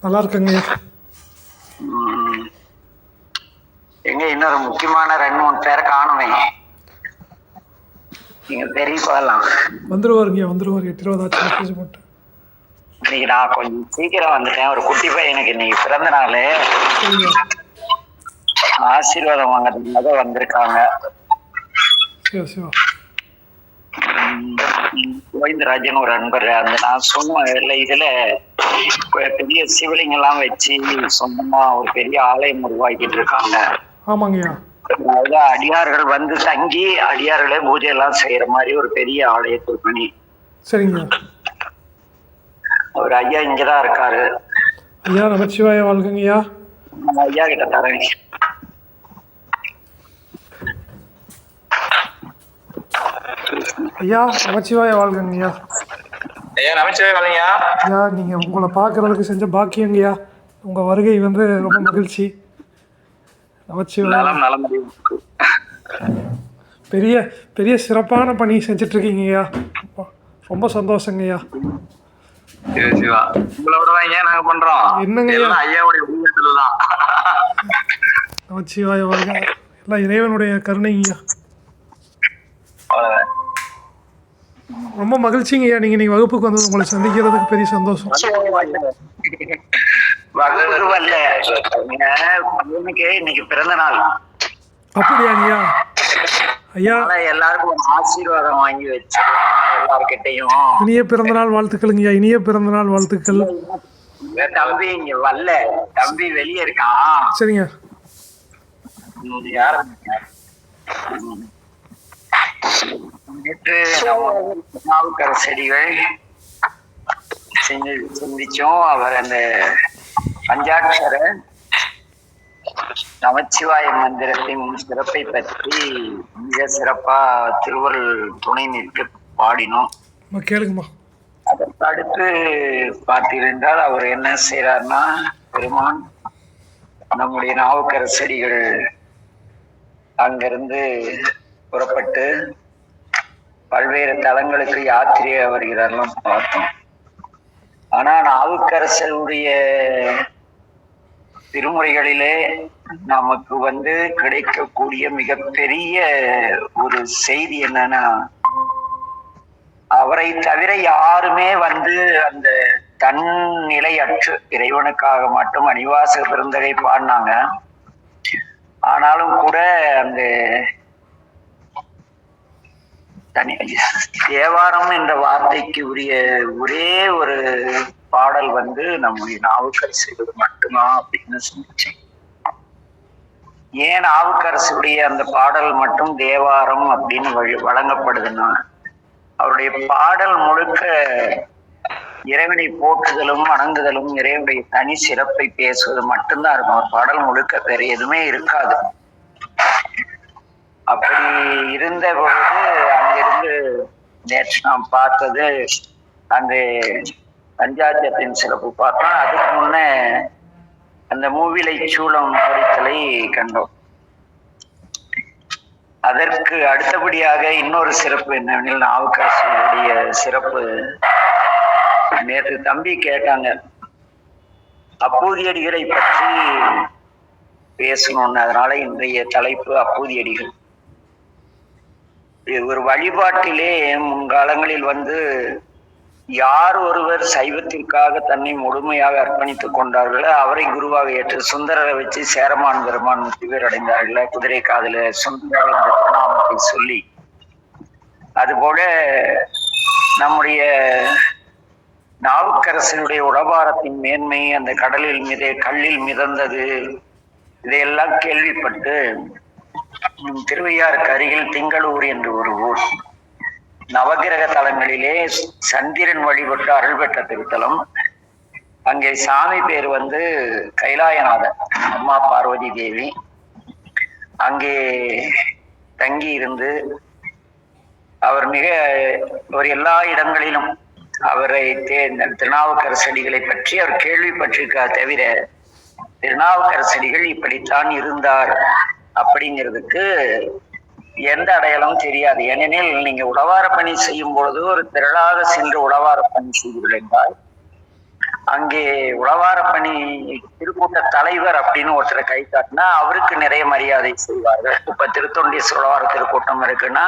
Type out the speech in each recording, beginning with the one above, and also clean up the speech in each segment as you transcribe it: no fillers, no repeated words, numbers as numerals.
நல்லா இருக்குங்கய்யா. எங்க இன்னொரு முக்கியமான 2-3 பேரை காணுமே. நீங்க தெரிய போகலாம். வந்துருவாருங்கய்யா, வந்துருவாரு. 8:20 ஆச்சு, மெசேஜ் போட்டு. இன்னைக்கு நான் கொஞ்சம் சீக்கிரம் வந்துட்டேன். ஒரு குட்டி பையனுக்கு இன்னைக்கு பிறந்த நாள். ஆசீர்வாதம் வாங்கிறதுக்காக வந்திருக்காங்க. கோவிந்தராஜன் ஒரு அன்பர். அந்த நான் சொன்ன இதுல பெரிய சிவலிங்கம் எல்லாம் வச்சு சொந்தமா ஒரு பெரிய ஆலயம் உருவாக்கிட்டு இருக்காங்க. ஆமாங்கய்யா. அதாவது அடியார்கள் வந்து தங்கி அடியார்களே பூஜை எல்லாம் செய்யற மாதிரி ஒரு பெரிய ஆலயத்தை பண்ணி. சரிங்க. ஒரு ஐயா இங்கதான் இருக்காரு. ஐயா நமச்சிவாய வாழ்கங்கய்யா. ஐயா கிட்ட தரேன். ஐயா நமச்சிவாய வாழ்கங்கய்யா. ஐயா நமச்சிவாய வாழ்கங்கய்யா. ஐயா நீங்க உங்களை பார்க்கறதுக்கு செஞ்ச பாக்கியங்கய்யா. உங்க வருகை வந்து ரொம்ப மகிழ்ச்சி. நமச்சிவாய. பெரிய பெரிய சிறப்பான பணி செஞ்சுட்டு இருக்கீங்கய்யா. ரொம்ப சந்தோஷங்கய்யா. நாங்க பண்றோம். என்னங்கய்யா ஐயாவுடைய நமச்சிவாய வாழ்க. எல்லாம் இறைவனுடைய கருணைங்கய்யா. ரொம்ப மகிழ்ச்சிங்கய்யா. நீங்க இன்னைக்கு வகுப்புக்கு வந்து உங்களை சந்திக்கிறதுக்கு பெரிய சந்தோஷம். இன்னைக்கு பிறந்த நாள். அப்படியாங்கய்யா? ஐயா எல்லாருக்கும் ஆசீர்வாதம் வாங்கி வச்சு எல்லார்கிட்டையும் இனிய பிறந்த நாள் வாழ்த்துக்களுங்கய்யா. இனிய பிறந்த நாள் வாழ்த்துக்கள். தம்பி இங்க வரல, தம்பி வெளியே இருக்கான். சரிங்க. நேற்று செடிகள் சிந்திச்சோம். அவர் அந்த பஞ்சாட்சர நமச்சிவாய மந்திரத்தின் சிறப்பை பற்றி மிக சிறப்பா திருவருள் துணை நிற்க பாடினோம். கேளுங்கம்மா. அதற்கு அடுத்து பார்த்தீர்கள் அவர் என்ன செய்யறாருன்னா, பெருமான் நம்முடைய நாவுக்கரசடிகள் அங்கிருந்து புறப்பட்டு பல்வேறு தலங்களுக்கு யாத்திரை வருகிறாரெல்லாம் பார்த்தோம். ஆனா நாவுக்கரசருடைய திருமுறைகளிலே நமக்கு வந்து கிடைக்கக்கூடிய மிகப்பெரிய ஒரு செய்தி என்னன்னா, அவரை தவிர யாருமே வந்து அந்த தன்னிலையற்று இறைவனுக்காக மட்டும் அணிவாச பெருந்தகை பாடினாங்க. ஆனாலும் கூட அந்த தேவாரம் என்ற வார்த்தைக்கு உரிய ஒரே ஒரு பாடல் வந்து நம்முடைய நாவுக்கரசு மட்டும்தான் அப்படின்னு சொல்லிச்சு. ஏன் நாவுக்கரசுடைய அந்த பாடல் மட்டும் தேவாரம் அப்படின்னு வழங்கப்படுதுன்னா, அவருடைய பாடல் முழுக்க இறைவனை போற்றுதலும் வணங்குதலும் இறைவனுடைய தனி சிறப்பை பேசுவது மட்டும்தான் இருக்கும். ஒரு பாடல் முழுக்க வேற எதுவுமே இருக்காது. அப்படி இருந்த பொழுது அங்கிருந்து நேற்று நாம் பார்த்தது அந்த பஞ்சாட்சரத்தின் சிறப்பு பார்த்தோம். அதுக்கு முன்னே அந்த மூவிலை சூளம் பொறித்தலை கண்டோம். அதற்கு அடுத்தபடியாக இன்னொரு சிறப்பு என்னவெனில் நாவுக்கரசருடைய சிறப்பு. நேற்று தம்பி கேட்டாங்க அப்பூதியடிகளை பற்றி பேசணும்னு. அதனால இன்றைய தலைப்பு அப்பூதியடிகள். ஒரு வழிபாட்டிலே முன்காலங்களில் வந்து யார் ஒருவர் சைவத்திற்காக தன்னை முழுமையாக அர்ப்பணித்துக் கொண்டார்களோ அவரை குருவாக ஏற்று சுந்தரரை வச்சு சேரமான் பெருமான் முத்திவேர் அடைந்தார்கள குதிரை காதல சுந்தரர் என்ற பிரணாமத்தை சொல்லி, அதுபோல நம்முடைய நாவுக்கரசனுடைய உடபாரத்தின் மேன்மை, அந்த கல்லில் மிதந்தது, இதையெல்லாம் கேள்விப்பட்டு திருவையாருக்கு அருகில் திங்களூர் என்று ஒரு ஊர், நவகிரக தலங்களிலே சந்திரன் வழிபட்டு அருள் பெற்ற திருத்தலம். அங்கே சாமி பேர் வந்து கைலாயநாதர், அம்மா பார்வதி தேவி. அங்கே தங்கி இருந்து அவர் ஒரு எல்லா இடங்களிலும் அவரை திருநாவுக்கரசடிகளை பற்றி அவர் கேள்விப்பட்டிருக்கார். தவிர திருநாவுக்கரசடிகள் இப்படித்தான் இருந்தார் அப்படிங்கிறதுக்கு எந்த அடையாளமும் தெரியாது. ஏனெனில் நீங்க உழவார பணி செய்யும் பொழுது ஒரு திரளாக சென்று உழவார பணி செய்வீர்கள் என்றால் அங்கே உழவார பணி திருக்கூட்ட தலைவர் அப்படின்னு ஒருத்தரை கை காட்டினா அவருக்கு நிறைய மரியாதை செய்வார்கள். இப்ப திருத்தொண்டீஸ்வரர் உழவார திருக்கூட்டம் இருக்குன்னா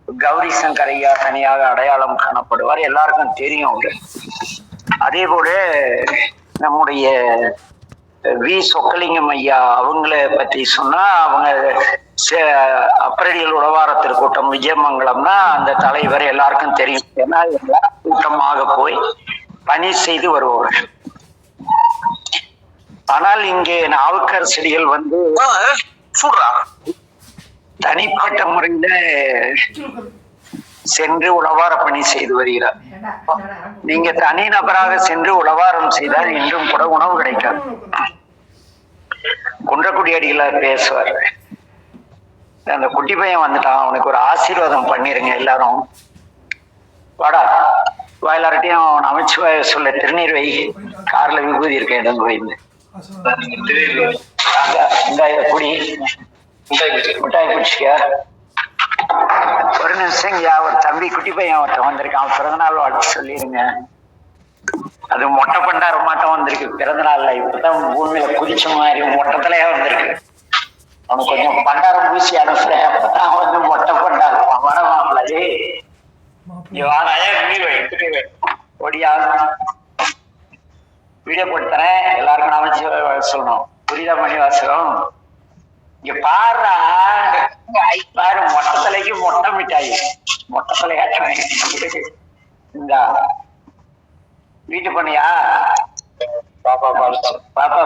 கௌரி சங்கர் ஐயா தனியாக அடையாளம் காணப்படுவார், எல்லாருக்கும் தெரியும் அவரு. அதே போல நம்முடைய வி சொக்கலிங்கம் ஐயா அவங்கள பற்றி சொன்னா அவங்க அப்ரடியல் உழவார திருக்கூட்டம் விஜயமங்கலம்னா அந்த தலைவர் எல்லாருக்கும் தெரியும். ஏன்னா எல்லாரும் கூட்டமாக போய் பணி செய்து வருபவர்கள். ஆனால் இங்கே நாவுக்கரசடிகள் வந்து தனிப்பட்ட முறையில சென்று உழவார பணி செய்து வருகிறார். நீங்க தனி நபராக சென்று உழவாரம் செய்தால் இன்றும் கூட உணவு கிடைக்காது. குன்றக்குடி அடிகளார் பேசுவார், அந்த குட்டி பையன் வந்துட்டான், அவனுக்கு ஒரு ஆசீர்வாதம் பண்ணிருங்க எல்லாரும், வாடா வாயிலார்ட்டையும் நமச்சிவாய சொல்ல திருநீர் வை, கார்ல விபூதி இருக்க இடம் போயிருந்து குடி மிட்டாய் குடிச்சிக்க. ஒரு நிமிஷம் ஒரு தம்பி குட்டி பையன் ஒருத்தன் வந்திருக்கான், பிறந்தநாள் வாழ்த்து சொல்லிருங்க. அது மொட்டை பண்டார மாட்டம் வந்திருக்கு பிறந்தநாள்ல, இப்பதான் பூமியில குதிச்ச மாதிரி மொட்டத்திலேயே வந்திருக்கு. அவனுக்கு கொஞ்சம் பண்டாரம் பூசி அனுப்புறேன், அப்பதான் வந்து மொட்டை பண்டாரம் வர மாப்பிள்ளே ஒடியா வீடியோ போட்டு தரேன், எல்லாருக்கும் அமைச்சு சொல்லணும். புரியுதா மணி வாசகம்? இங்க பாரு பாரு, மொட்டை தலைக்கு மொட்டை மிட்டாயி, மொட்டை தலையாட்டம். இந்த வீட்டு பண்ணியா பாப்பா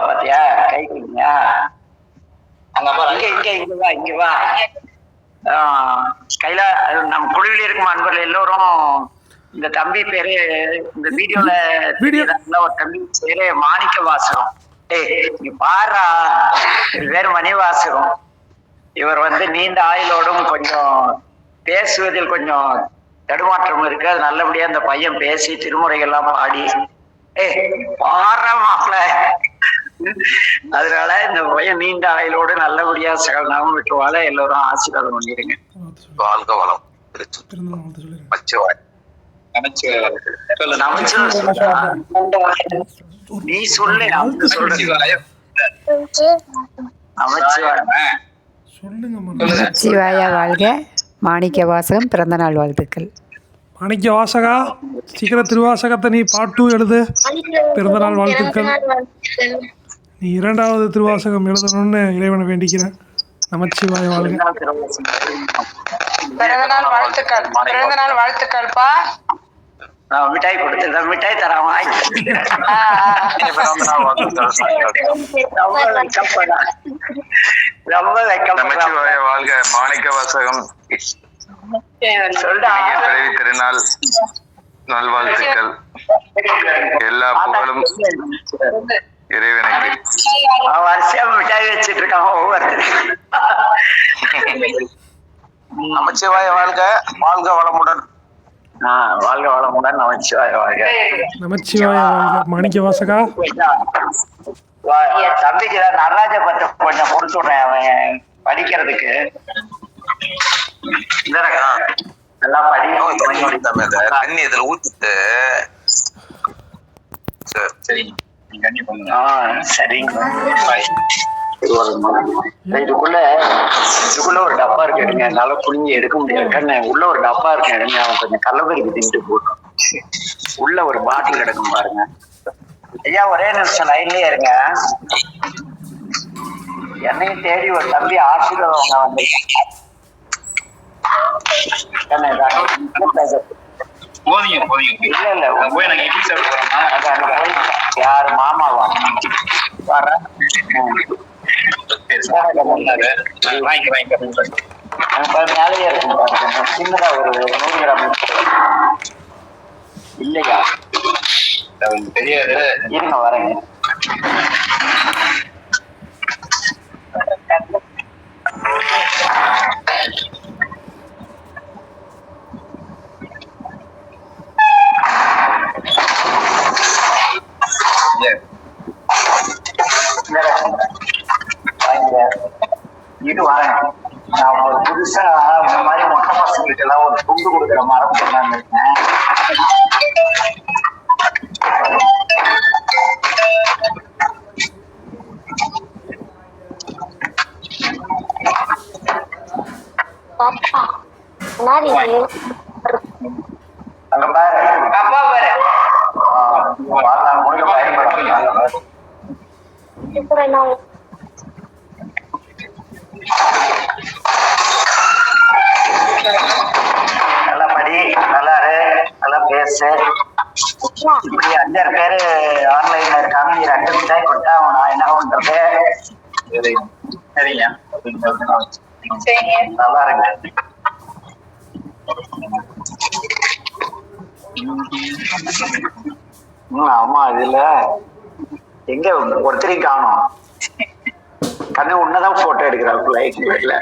பாத்தியா, கை கொடுங்க. இங்க இங்க வா, இங்க வா. கையில நம்ம குழுவில் இருக்கும் அன்பர்கள் எல்லோரும் இந்த தம்பி பேரு இந்த வீடியோல ஒரு தம்பி பேரு மாணிக்க வாசகம். நீ பாரா, வேறு மணி வாசகம். இவர் வந்து நீண்ட ஆயுளோடும் கொஞ்சம் பேசுவதில் கொஞ்சம் தடுமாற்றம் இருக்கு. அது நல்லபடியா அந்த பையன் பேசி திருமுறைகள்லாம் பாடி பாடுற மாப்பிள்ள. அதனால இந்த பையன் நீண்ட ஆயுளோடு நல்லபடியா சகலனாவும் விட்டுவால எல்லோரும் ஆசீர்வாதம் பண்ணிடுங்க. வாழ்க வளம். நீ சொல்லு, நமச்சிவாய வாழ்க. மாணிக்க வாசகம் பிறந்தநாள் வாழ்த்துக்கள். மாணிக்க வாசகா, சீக்கிரம் திருவாசகத்தை நீ பாட்டு எழுது, பிறந்தநாள் வாழ்த்துக்கள். நீ 2வது திருவாசகம் எழுதணும்னு இறைவனை வேண்டிக்கிறேன். நமச்சிவாய வாழ்க. பிறந்தநாள் வாழ்த்துக்கள். பிறந்தநாள் வாழ்த்துக்கள்ப்பா. மிட்டாய் கொடுத்து மிட்டாய் தராம ரொம்ப நமச்சிவாய வாழ்க. மாணிக்க வாசகம் பிறவி திருநாள் நல்வாழ்த்துக்கள். எல்லா புகழும் இறைவனுக்கு. வருஷம் மிட்டாய் வச்சிட்டு இருக்கான் ஒவ்வொருத்தரும். நமச்சிவாய வாழ்க. வாழ்க வளமுடன். வாழ்க வளமுடன். நமச்சிவாய வாழ்க. நமச்சிவாய வாழ்க. மாணிக்க வாசகா, தம்பிக்கு நடராஜ பத்தி கொஞ்சம் கொடுத்து விடுறேன், அவன் படிக்கிறதுக்கு. நல்லா தண்ணி இதுல ஊத்திட்டு சரிங்க. இதுக்குள்ள ஒரு டப்பா இருக்கு, எடுங்க. என்னால புரிஞ்சு எடுக்க முடியாது கண்ணு. உள்ள ஒரு டப்பா இருக்கு, எடுங்க. அவன் கொஞ்சம் கள்ளப்பறிக்கு தின்ட்டு போட்டோம். உள்ள ஒரு பாட்டில் எடுக்கும் பாருங்க. ஐயா ஒரே நிமிஷம் லைன்லயே இருங்க. என்னையும் தேடி ஒரு தம்பி ஆசீர்வாதம் வந்து யாரு மாமாவா வர மேலேயே இருக்கும் பாருங்க. சின்னதா ஒரு 100 கிராம் இல்லையா? தெரியாது, இருங்க வரேங்க. இது வரேன். நான் ஒரு புதுசா இந்த மாதிரி மொட்டை பசங்களுக்கு எல்லாம் ஒரு துண்டு கொடுக்குற மரம் பண்ணலான்னு இருக்கேன். அங்க பாரு அப்பா பாரு. வாழ்நாள் முழுக்க பயன்படுத்த நல்லா படி, நல்லா இரு, நல்லா பேசு. இப்படி 5 பேரு ஆன்லைன்ல இருக்காங்க, நீ 2 மிட்டாய் கொடுத்தா நான் என்ன பண்றது? சரிங்க, நல்லா இருங்க. ஆமா, இதுல எங்க ஒருத்தரையும் காணோம். கண்ணு உன்னதான் போட்டோ எடுக்கிறாள் லைட்ல.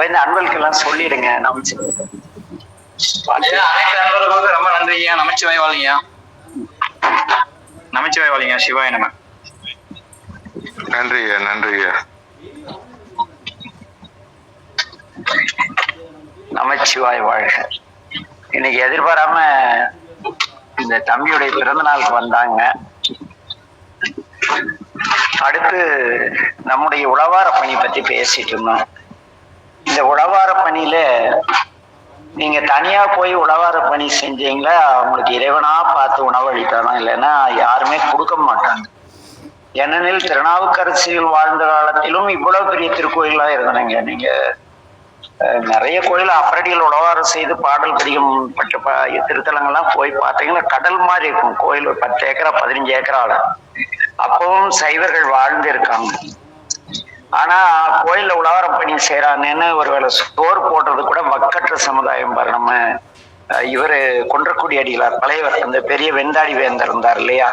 இந்த அன்பர்களுக்கெல்லாம் சொல்லிடுங்க. அனைத்து அன்பர்களுக்கும் ரொம்ப நன்றிங்க. நமச்சிவாய் வாழ்ங்க. நமச்சிவாய் வாழ்ங்க. சிவாய நம. நன்றியா நன்றியா. நமச்சிவாய் வாழ்க. இன்னைக்கு எதிர்பாராம இந்த தம்பியுடைய பிறந்த நாளுக்கு வந்தாங்க. அடுத்து நம்முடைய உழவார பணி பத்தி பேசிட்டு இருந்தோம். இந்த உழவார பணியில நீங்க தனியா போய் உழவார பணி செஞ்சீங்களா, அவங்களுக்கு இறைவனா பார்த்து உணவு அளித்தாலும், இல்லைன்னா யாருமே கொடுக்க மாட்டாங்க. ஏனெனில் திருநாவுக்கரசியில் வாழ்ந்த காலத்திலும் இவ்வளவு பெரிய திருக்கோயிலா இருந்தனங்க. நீங்க நிறைய கோயில் அப்புறடியில் உழவாரம் செய்து பாடல் பதிகப்பட்ட திருத்தலங்கள்லாம் போய் பார்த்தீங்கன்னா கடல் மாதிரி இருக்கும் கோயில். 10 ஏக்கரா 15 ஏக்கரால அப்பவும் சைவர்கள் வாழ்ந்து இருக்காங்க. ஆனா கோயில்ல உழவாரம் பணி செய்யறாங்கன்னு ஒருவேளை சோறு போடுறது கூட வக்கற்ற சமுதாயம் பாரு. நம்ம இவரு குன்றக்குடி அடிகளார் பழையவர், அந்த பெரிய வெந்தாடி வேந்தர் இருந்தார் இல்லையா,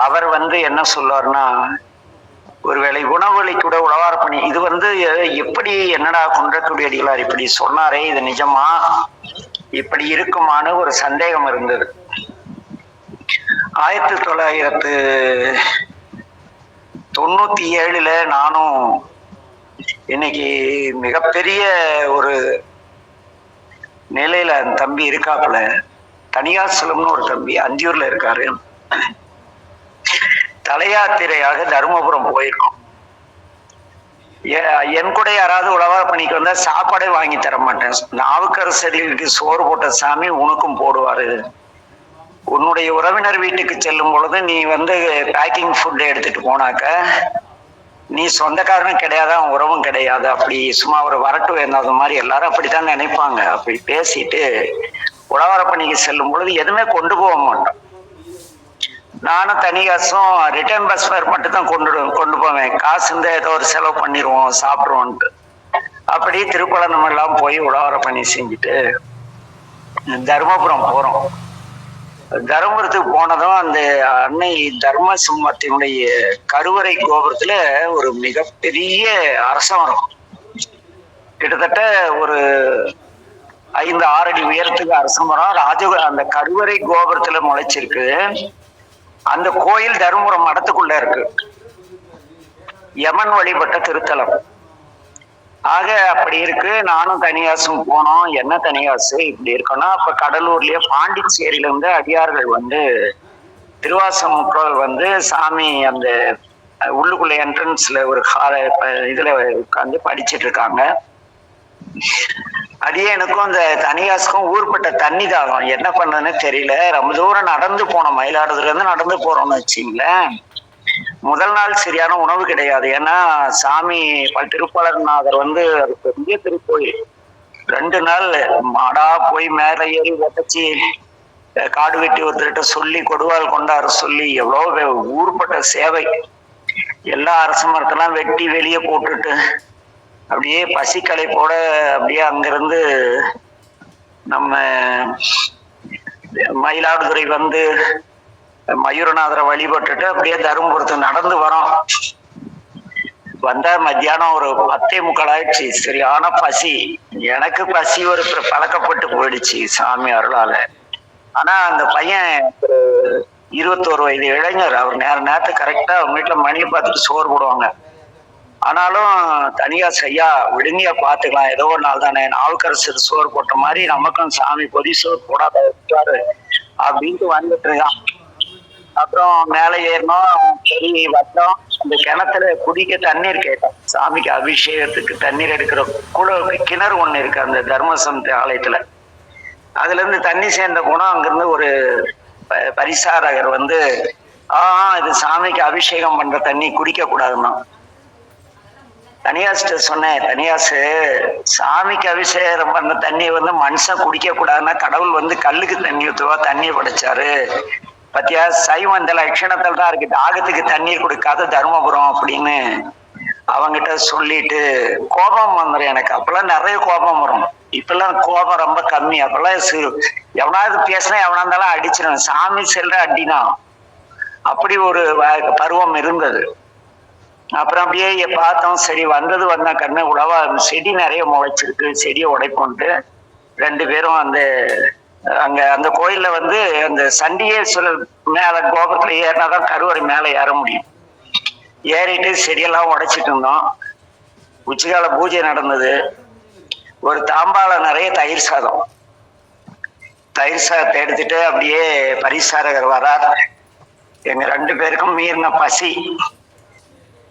அவர் என்ன சொல்லுவார்னா, ஒருவேளை உணவளி கூட உழவார பணி இது எப்படி என்னடா குன்றக்குடி அடிகளார் இப்படி சொன்னாரே, இது நிஜமா இப்படி இருக்குமான்னு ஒரு சந்தேகம் இருந்தது. 1997 நானும் இன்னைக்கு மிகப்பெரிய ஒரு நிலையில அந்த தம்பி இருக்காப்புல, தனியாசலம்னு ஒரு தம்பி அந்தியூர்ல இருக்காரு. தலையாத்திரையாக தருமபுரம் போயிருக்கோம். என் கூட யாராவது உழவார பணிக்கு வந்தா சாப்பாடே வாங்கி தர மாட்டேன். நாவுக்கரசருக்கு சோறு போட்ட சாமி உனக்கும் போடுவாரு. உன்னுடைய உறவினர் வீட்டுக்கு செல்லும் பொழுது நீ பேக்கிங் ஃபுட் எடுத்துட்டு போனாக்க நீ சொந்தக்காரனும் கிடையாது, அவன் உறவும் கிடையாது. அப்படி சும்மா ஒரு வரட்டு வேண்டாத மாதிரி எல்லாரும் அப்படித்தான் நினைப்பாங்க. அப்படி பேசிட்டு உழவார பணிக்கு செல்லும் பொழுது எதுவுமே கொண்டு போக மாட்டோம். நானும் தனி காசும் ரிட்டர்ன் பஸ் ஃபேர் மட்டும் தான் கொண்டு போவேன். காசு இருந்தா ஏதோ ஒரு செலவு பண்ணிடுவோம், சாப்பிடுவோன்ட்டு. அப்படி திருப்பழனம் எல்லாம் போய் உழவார பணி செஞ்சுட்டு தருமபுரம் போறோம். தருமபுரத்துக்கு போனதும் அந்த அன்னை தர்ம சிம்மத்தினுடைய கருவறை கோபுரத்துல ஒரு மிகப்பெரிய அரசமரம், கிட்டத்தட்ட ஒரு 5-6 அடி உயரத்துக்கு அரசமரம் அந்த கருவறை கோபுரத்துல முளைச்சிருக்கு. அந்த கோயில் தருமபுரம் மடத்துக்குள்ள இருக்கு. யமன் வழிபட்ட திருத்தலம். ஆக அப்படி இருக்கு. நானும் தனியாசும் போனோம். என்ன தனியாசு இப்படி இருக்கோன்னா, அப்ப கடலூர்லயே பாண்டிச்சேரியில இருந்து அடியார்கள் திருவாசமுற்றோர் சாமி அந்த உள்ளுக்குள்ள என்ட்ரன்ஸ்ல ஒரு இதுல உட்காந்து படிச்சுட்டு இருக்காங்க. அடியனுக்கும் அந்த தனியாசுக்கும் ஊர்பட்ட தண்ணி தாகம், என்ன பண்றதுன்னு தெரியல. ரொம்ப தூரம் நடந்து போனோம். மயிலாடுதுறையில இருந்து நடந்து போறோம்னு வச்சுங்களேன். முதல் நாள் சரியான உணவு கிடையாது. ஏன்னா சாமி திருப்பலர்நாதர் அது பெரிய திருக்கோயில். 2 நாள் மாடா போய் மேல ஏறி உதச்சி காடு வெட்டி ஒருத்தர்கிட்ட சொல்லி கொடுவால் கொண்டாட சொல்லி எவ்வளவு ஊர்பட்ட சேவை. எல்லா அரச மரத்தெல்லாம் வெட்டி வெளியே போட்டுட்டு அப்படியே பசிக்கலைப்போட அப்படியே அங்கிருந்து நம்ம மயிலாடுதுறை மயூரநாதரை வழிபட்டுட்டு அப்படியே தருமபுரத்துக்கு நடந்து வரோம். வந்தா மத்தியானம் ஒரு 10:45 ஆயிடுச்சு. சரியான பசி. எனக்கு பசி ஒரு பழக்கப்பட்டு போயிடுச்சு சாமி அருளால. ஆனா அந்த பையன் 21 வயது இளைஞர். அவர் நேரத்துக்கு கரெக்டா அவங்க வீட்டுல மணியை பார்த்துட்டு சோறு போடுவாங்க. ஆனாலும் தனியா செய்யா விடுங்கியா பாத்துக்கலாம், ஏதோ ஒரு நாள் தானே, நாவுக்கரசர் சோறு போட்ட மாதிரி நமக்கும் சாமி பொதி சோறு போடாத அப்படின்ட்டு வந்துட்டு இருக்கான். அப்புறம் மேலே ஏறினோம். சரி வந்தோம். அந்த கிணத்துல குடிக்க தண்ணீர் கேட்டோம். சாமிக்கு அபிஷேகத்துக்கு தண்ணீர் எடுக்கிற கிணறு ஒண்ணு இருக்கு அந்த தர்மசம் ஆலயத்துல. அதுல இருந்து தண்ணி சேர்ந்த போனா அங்கிருந்து ஒரு பரிசாரகர் வந்து இது சாமிக்கு அபிஷேகம் பண்ற தண்ணி குடிக்க கூடாதுன்னா. தனியாசிட்ட சொன்னேன், தனியாசு சாமிக்கு அபிஷேகம் பண்ண தண்ணி வந்து மனுஷன் குடிக்க கூடாதுன்னா கடவுள் வந்து கல்லுக்கு தண்ணி ஊற்றுவா தண்ணி படைச்சாரு பத்தியா. சைவம் இந்த லட்சணத்தில் தான் இருக்கு. தாகத்துக்கு தண்ணீர் கொடுக்காத தர்மபுரம் அப்படின்னு அவங்கிட்ட சொல்லிட்டு கோபம் வந்துடும் எனக்கு. அப்பெல்லாம் நிறைய கோபம் வரும். இப்பெல்லாம் கோபம் ரொம்ப கம்மி. அப்பெல்லாம் எவனாவது பேசினா எவனா இருந்தாலும் அடிச்சிருவேன். சாமி செல்ற அடினா அப்படி ஒரு பருவம் இருந்தது. அப்புறம் அப்படியே பார்த்தோம். சரி வந்தது வந்த கண்ணு உழவா செடி நிறைய முளைச்சிருக்கு, செடியை உடைப்போன்ட்டு 2 பேரும் அங்க அந்த கோயில்ல வந்து அந்த சண்டிகேஸ்வரர் மேல கோபுரத்துல ஏறினாதான் கருவறை மேல ஏற முடியும். ஏறிட்டு செடியெல்லாம் உடைச்சிட்டு இருந்தோம். உச்சிகால பூஜை நடந்தது. ஒரு தாம்பாள நிறைய தயிர் சாதத்தை எடுத்துட்டு அப்படியே பரிசாரகர் வரார். எங்க 2 பேருக்கும் மீறின பசி.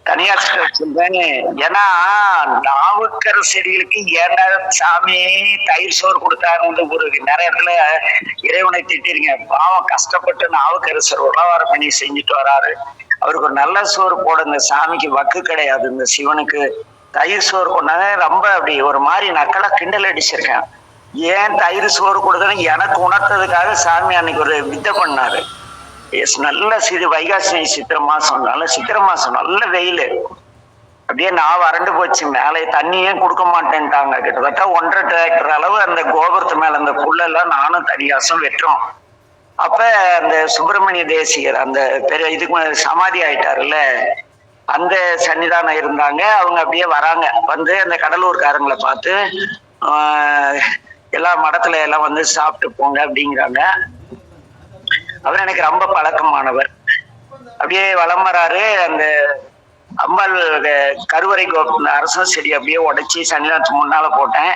தனியார் சொல்றேன், ஏன்னா நாவுக்கர செடிகளுக்கு ஏண்டா சாமி தயிர் சோறு கொடுத்தாருன்னு ஒரு நேரத்துல இறைவனை திட்டிருங்க. பாவம் கஷ்டப்பட்டு நாவுக்கரசர் உழவாரம் பண்ணி செஞ்சுட்டு வராரு. அவருக்கு ஒரு நல்ல சோறு போட இந்த சாமிக்கு வக்கு கிடையாது. இந்த சிவனுக்கு தயிர் சோறு கொண்டாங்க. ரொம்ப அப்படி ஒரு மாதிரி நக்கலா கிண்டல் அடிச்சிருக்கேன். ஏன் தயிர் சோறு கொடுத்தேன்னு எனக்கு உணர்த்ததுக்காக சாமி அன்னைக்கு ஒரு வித்தை பண்ணாரு. நல்ல வைகாசி சித்திரை மாசம், நல்ல வெயில். அப்படியே நான் வறண்டு போச்சு. மேலே தண்ணியே கொடுக்க மாட்டேன்ட்டாங்க. கிட்டத்தட்ட 1.5 டிராக்டர் அளவு அந்த கோபுரத்து மேல அந்த புல்லெல்லாம் நானும் தனியாசம் வெட்டுறோம். அப்ப அந்த சுப்பிரமணிய தேசிகர் அந்த பெரிய இதுக்கு சமாதி ஆயிட்டாருல்ல, அந்த சன்னிதானம் இருந்தாங்க. அவங்க அப்படியே வராங்க. வந்து அந்த கடலூர்காரங்களை பார்த்து எல்லா மடத்துல எல்லாம் வந்து சாப்பிட்டு போங்க அப்படிங்கிறாங்க. அவர் எனக்கு ரொம்ப பழக்கமானவர். அப்படியே வலம் வராரு. அந்த அம்பாள் கருவறை அரசன் செடி அப்படியே உடைச்சி சன்னிதானத்துக்கு முன்னால போட்டேன்.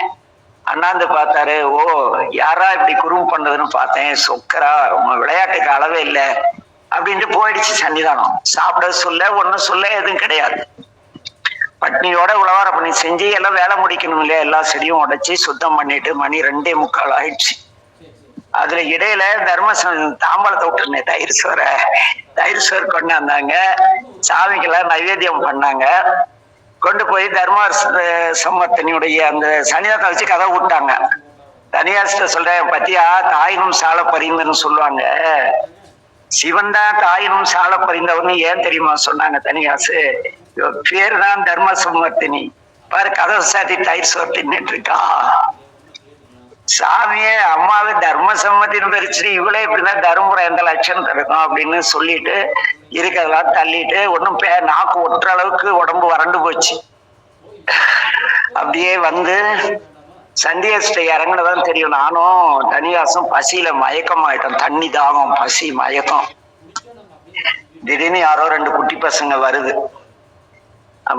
அண்ணாந்து பார்த்தாரு. ஓ யாரா இப்படி குறும்பு பண்ணதுன்னு பார்த்தேன். சொக்கரா உங்க விளையாட்டுக்கு அளவே இல்லை அப்படின்ட்டு போயிடுச்சு. சன்னிதானம் சாப்பிட சொல்ல ஒன்னும் சொல்ல எதுவும் கிடையாது. பட்னியோட உழவார பண்ணி செஞ்சு எல்லாம் வேலை முடிக்கணும் இல்லையா. எல்லா செடியும் உடைச்சி சுத்தம் பண்ணிட்டு மணி 2:45 ஆயிடுச்சு. அதுல இடையில தாம்பாளத்தை விட்டுருந்தேன். தயிர் சோறு கொண்டாந்தாங்க. சாமிக்கெல்லாம் நைவேத்தியம் பண்ணாங்க. கொண்டு போய் சம்மர்த்தனியுடைய அந்த சன்னிதானத்தை வச்சு கதை விட்டாங்க. தனியார்கிட்ட சொல்றேன், பத்தியா தாயினும் சால பறிந்தன்னு சொல்லுவாங்க. சிவன் தான் தாயினும் சால பறிந்தவர்னு ஏன் தெரியுமா சொன்னாங்க தனியாசு? பேரு தான் தர்மசம்மர்த்தினி. பாரு கதவை சாத்தி தயிர் சோறு தின்னுட்டு இருக்கா. சாமியே அம்மாவே தர்மசம்மத்தின்னு பறிச்சுட்டு இவளே இப்படிதான் தர்மபுரம் எந்த லட்சணம் இருக்கும் அப்படின்னு சொல்லிட்டு இருக்கிறதெல்லாம் தள்ளிட்டு ஒன்னும் நாக்கு ஒட்டுற அளவுக்கு உடம்பு வறண்டு போச்சு. அப்படியே வந்து சண்டிகேஸ்வரர் இறங்கினதான் தெரியும். நானும் தனியாசும் பசியில மயக்கம் ஆயிட்டோம். தண்ணி தாகம், பசி, மயக்கம். திடீர்னு யாரோ 2 குட்டி பசங்க வருது.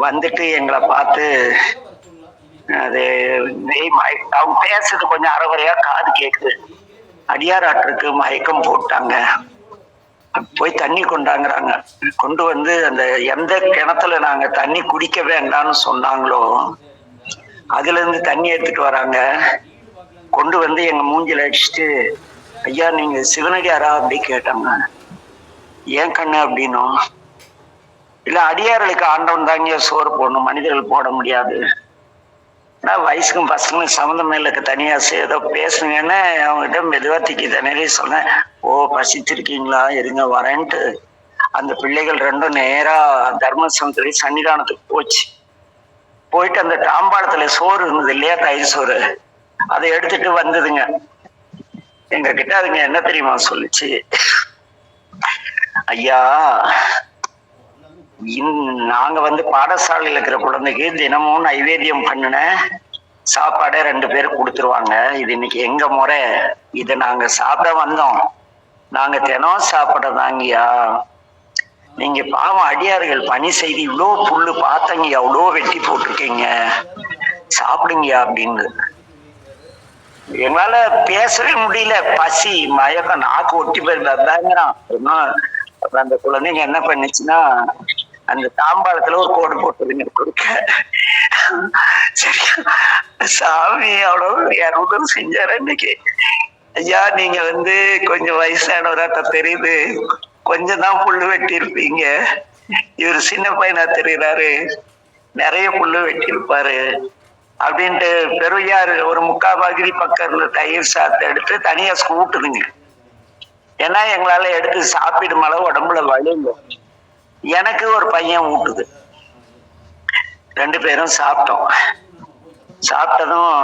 வந்துட்டு எங்களை பார்த்து அது அவங்க பேசுறது கொஞ்சம் அறகுறையா காது கேக்குது. அடியாராட்டுக்கு மயக்கம் போட்டாங்க, போய் தண்ணி கொண்டாங்கிறாங்க. கொண்டு வந்து அந்த எந்த கிணத்துல நாங்க தண்ணி குடிக்க வேண்டாம்னு சொன்னாங்களோ அதுல இருந்து தண்ணி எடுத்துட்டு வராங்க. கொண்டு வந்து எங்க மூஞ்சில அடிச்சுட்டு, ஐயா நீங்க சிவனடியாரா அப்படி கேட்டாங்க. ஏன் கண்ணு அப்படின்னும், இல்ல அடியார்களுக்கு ஆண்டவன் தாங்க சோறு போடணும், மனிதர்கள் போட முடியாது. நான் வயசுக்கும் பசங்களும் சம்மந்தம் இல்லைக்கு தனியா ஏதோ பேசுங்கன்னு அவங்ககிட்ட மெதுவா திக்கி தண்ணீரே சொன்னேன். ஓ பசித்திருக்கீங்களா, இருங்க வரேன்ட்டு அந்த பிள்ளைகள் 2 நேரா தர்மசமுத்திரி சன்னிதானத்துக்கு போச்சு. போயிட்டு அந்த தாம்பாளத்துல சோறு இருந்தது இல்லையா, தயிர் சோறு, அதை எடுத்துட்டு வந்ததுங்க. எங்க கிட்ட அதுங்க என்ன தெரியுமா சொல்லுச்சு, ஐயா நாங்க வந்து பாடசாலையில் இருக்கிற குழந்தைக்கு தினமும் நைவேத்தியம் பண்ணின சாப்பாடை 2 பேர் கொடுத்துருவாங்க. இது இன்னைக்கு எங்க முறை, இதை நாங்க சாப்பிட வந்தோம், நாங்க தினம் சாப்பிடதாங்கய்யா. நீங்க பாவம் அடியார்கள் பணி செய்து இவ்வளோ புல்லு பார்த்தங்க, அவ்வளோ வெட்டி போட்டிருக்கீங்க, சாப்பிடுங்கயா அப்படின்னு. எங்களால பேசவே முடியல, பசி மயக்கம், நாக்கு ஒட்டி போயிருந்தாங்கிறான். இன்னும் அந்த குழந்தைங்க என்ன பண்ணுச்சுன்னா அந்த தாம்பாளத்துல ஒரு கோடு போட்டுதுங்க கொடுக்க. சரியா, சாமி அவ்வளவு உதவி செஞ்சாரு இன்னைக்கு. ஐயா நீங்க கொஞ்சம் வயசானவராட்ட தெரியுது, கொஞ்சம் தான் புல்லு வெட்டி இருப்பீங்க, இவர் சின்ன பையனா தெரியுறாரு, நிறைய புல்லு வெட்டி இருப்பாரு அப்படின்ட்டு பெருயாரு ஒரு 3/4 பகுதி பக்கத்துல தயிர் சாத்தை எடுத்து தனியா ஊட்டுதுங்க. ஏன்னா எங்களால எடுத்து சாப்பிடும் அளவு உடம்புல வலி இல்லை. எனக்கு ஒரு பையன் ஊட்டுது. 2 பேரும் சாப்பிட்டோம். சாப்பிட்டதும்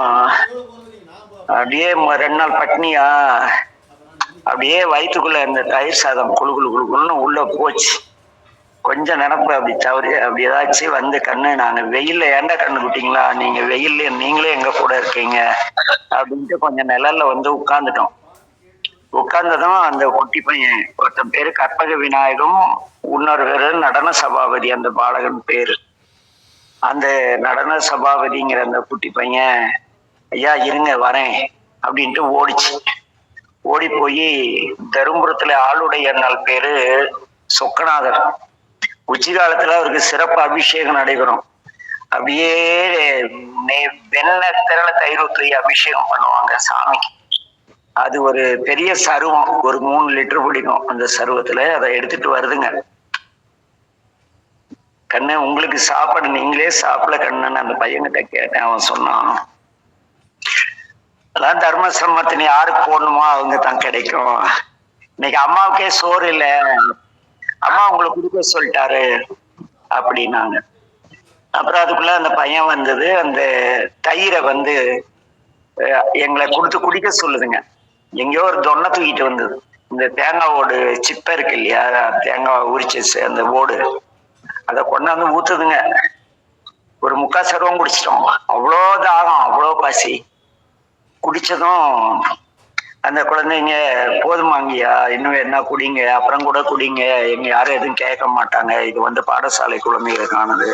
அப்படியே 2 நாள் பட்னியா அப்படியே வயிற்றுக்குள்ள இந்த தயிர் சாதம் குழு குழு குழுன்னு உள்ள போச்சு. கொஞ்சம் நினப்பு அப்படி தவறி அப்படி ஏதாச்சும் கண்ணு, நாங்க வெயில்ல ஏண்டா கண்ணு குட்டிங்களா, நீங்க வெயில்ல நீங்களே எங்க கூட இருக்கீங்க அப்படின்ட்டு கொஞ்சம் நிழல்ல உட்கார்ந்துட்டோம். உட்கார்ந்ததும் அந்த குட்டி பையன், ஒருத்தன் பேரு கற்பக விநாயகம், இன்னொரு பேரு நடன சபாபதி, அந்த பாலகன் பேரு. அந்த நடன சபாபதிங்கிற அந்த குட்டி பையன், ஐயா இருங்க வரேன் அப்படின்ட்டு ஓடிச்சு. ஓடி போய் தருமபுரத்துல ஆளுடைய நாள் பேரு சொக்கநாதர். உச்சி காலத்துல அவருக்கு சிறப்பு அபிஷேகம் நடைபெறும். அப்படியே வெண்ணெய் திரள தயிர் ஊற்றி அபிஷேகம் பண்ணுவாங்க சாமிக்கு. அது ஒரு பெரிய சருவம், ஒரு 3 லிட்டர் பிடிக்கும் அந்த சருவத்துல. அதை எடுத்துட்டு வருதுங்க. கண்ணு உங்களுக்கு சாப்பாடு நீங்களே சாப்பிட கண்ணுன்னு அந்த பையன்கிட்ட கேட்டேன். அவன் சொன்னான், அதான் தர்மசம்மத்தினி யாருக்கு போடணுமோ அவங்க தான் கிடைக்கும், இன்னைக்கு அம்மாவுக்கே சோறு இல்லை, அம்மா உங்களுக்கு கொடுக்க சொல்லிட்டாரு அப்படின்னாங்க. அப்புறம் அதுக்குள்ள அந்த பையன் அந்த தயிரை எங்களை கொடுத்து குடிக்க சொல்லுதுங்க. எங்கேயோ ஒரு தொன்னை தூக்கிட்டு வந்தது. இந்த தேங்காவோடு சிப்பை இருக்கு இல்லையா, தேங்காய் உரிச்சு அந்த ஓடு, அதை கொண்டாந்து ஊத்துதுங்க. ஒரு 3/4 சருவம் குடிச்சிட்டோம். அவ்வளோ தாகம், அவ்வளோ பசி. குடிச்சதும் அந்த குழந்தைங்க, போதுமாங்கய்யா இன்னும் என்ன குடிங்க, அப்புறம் கூட குடிங்க, எங்க யாரும் எதுவும் கேட்க மாட்டாங்க, இது பாடசாலை குழந்தைகளுக்கானது,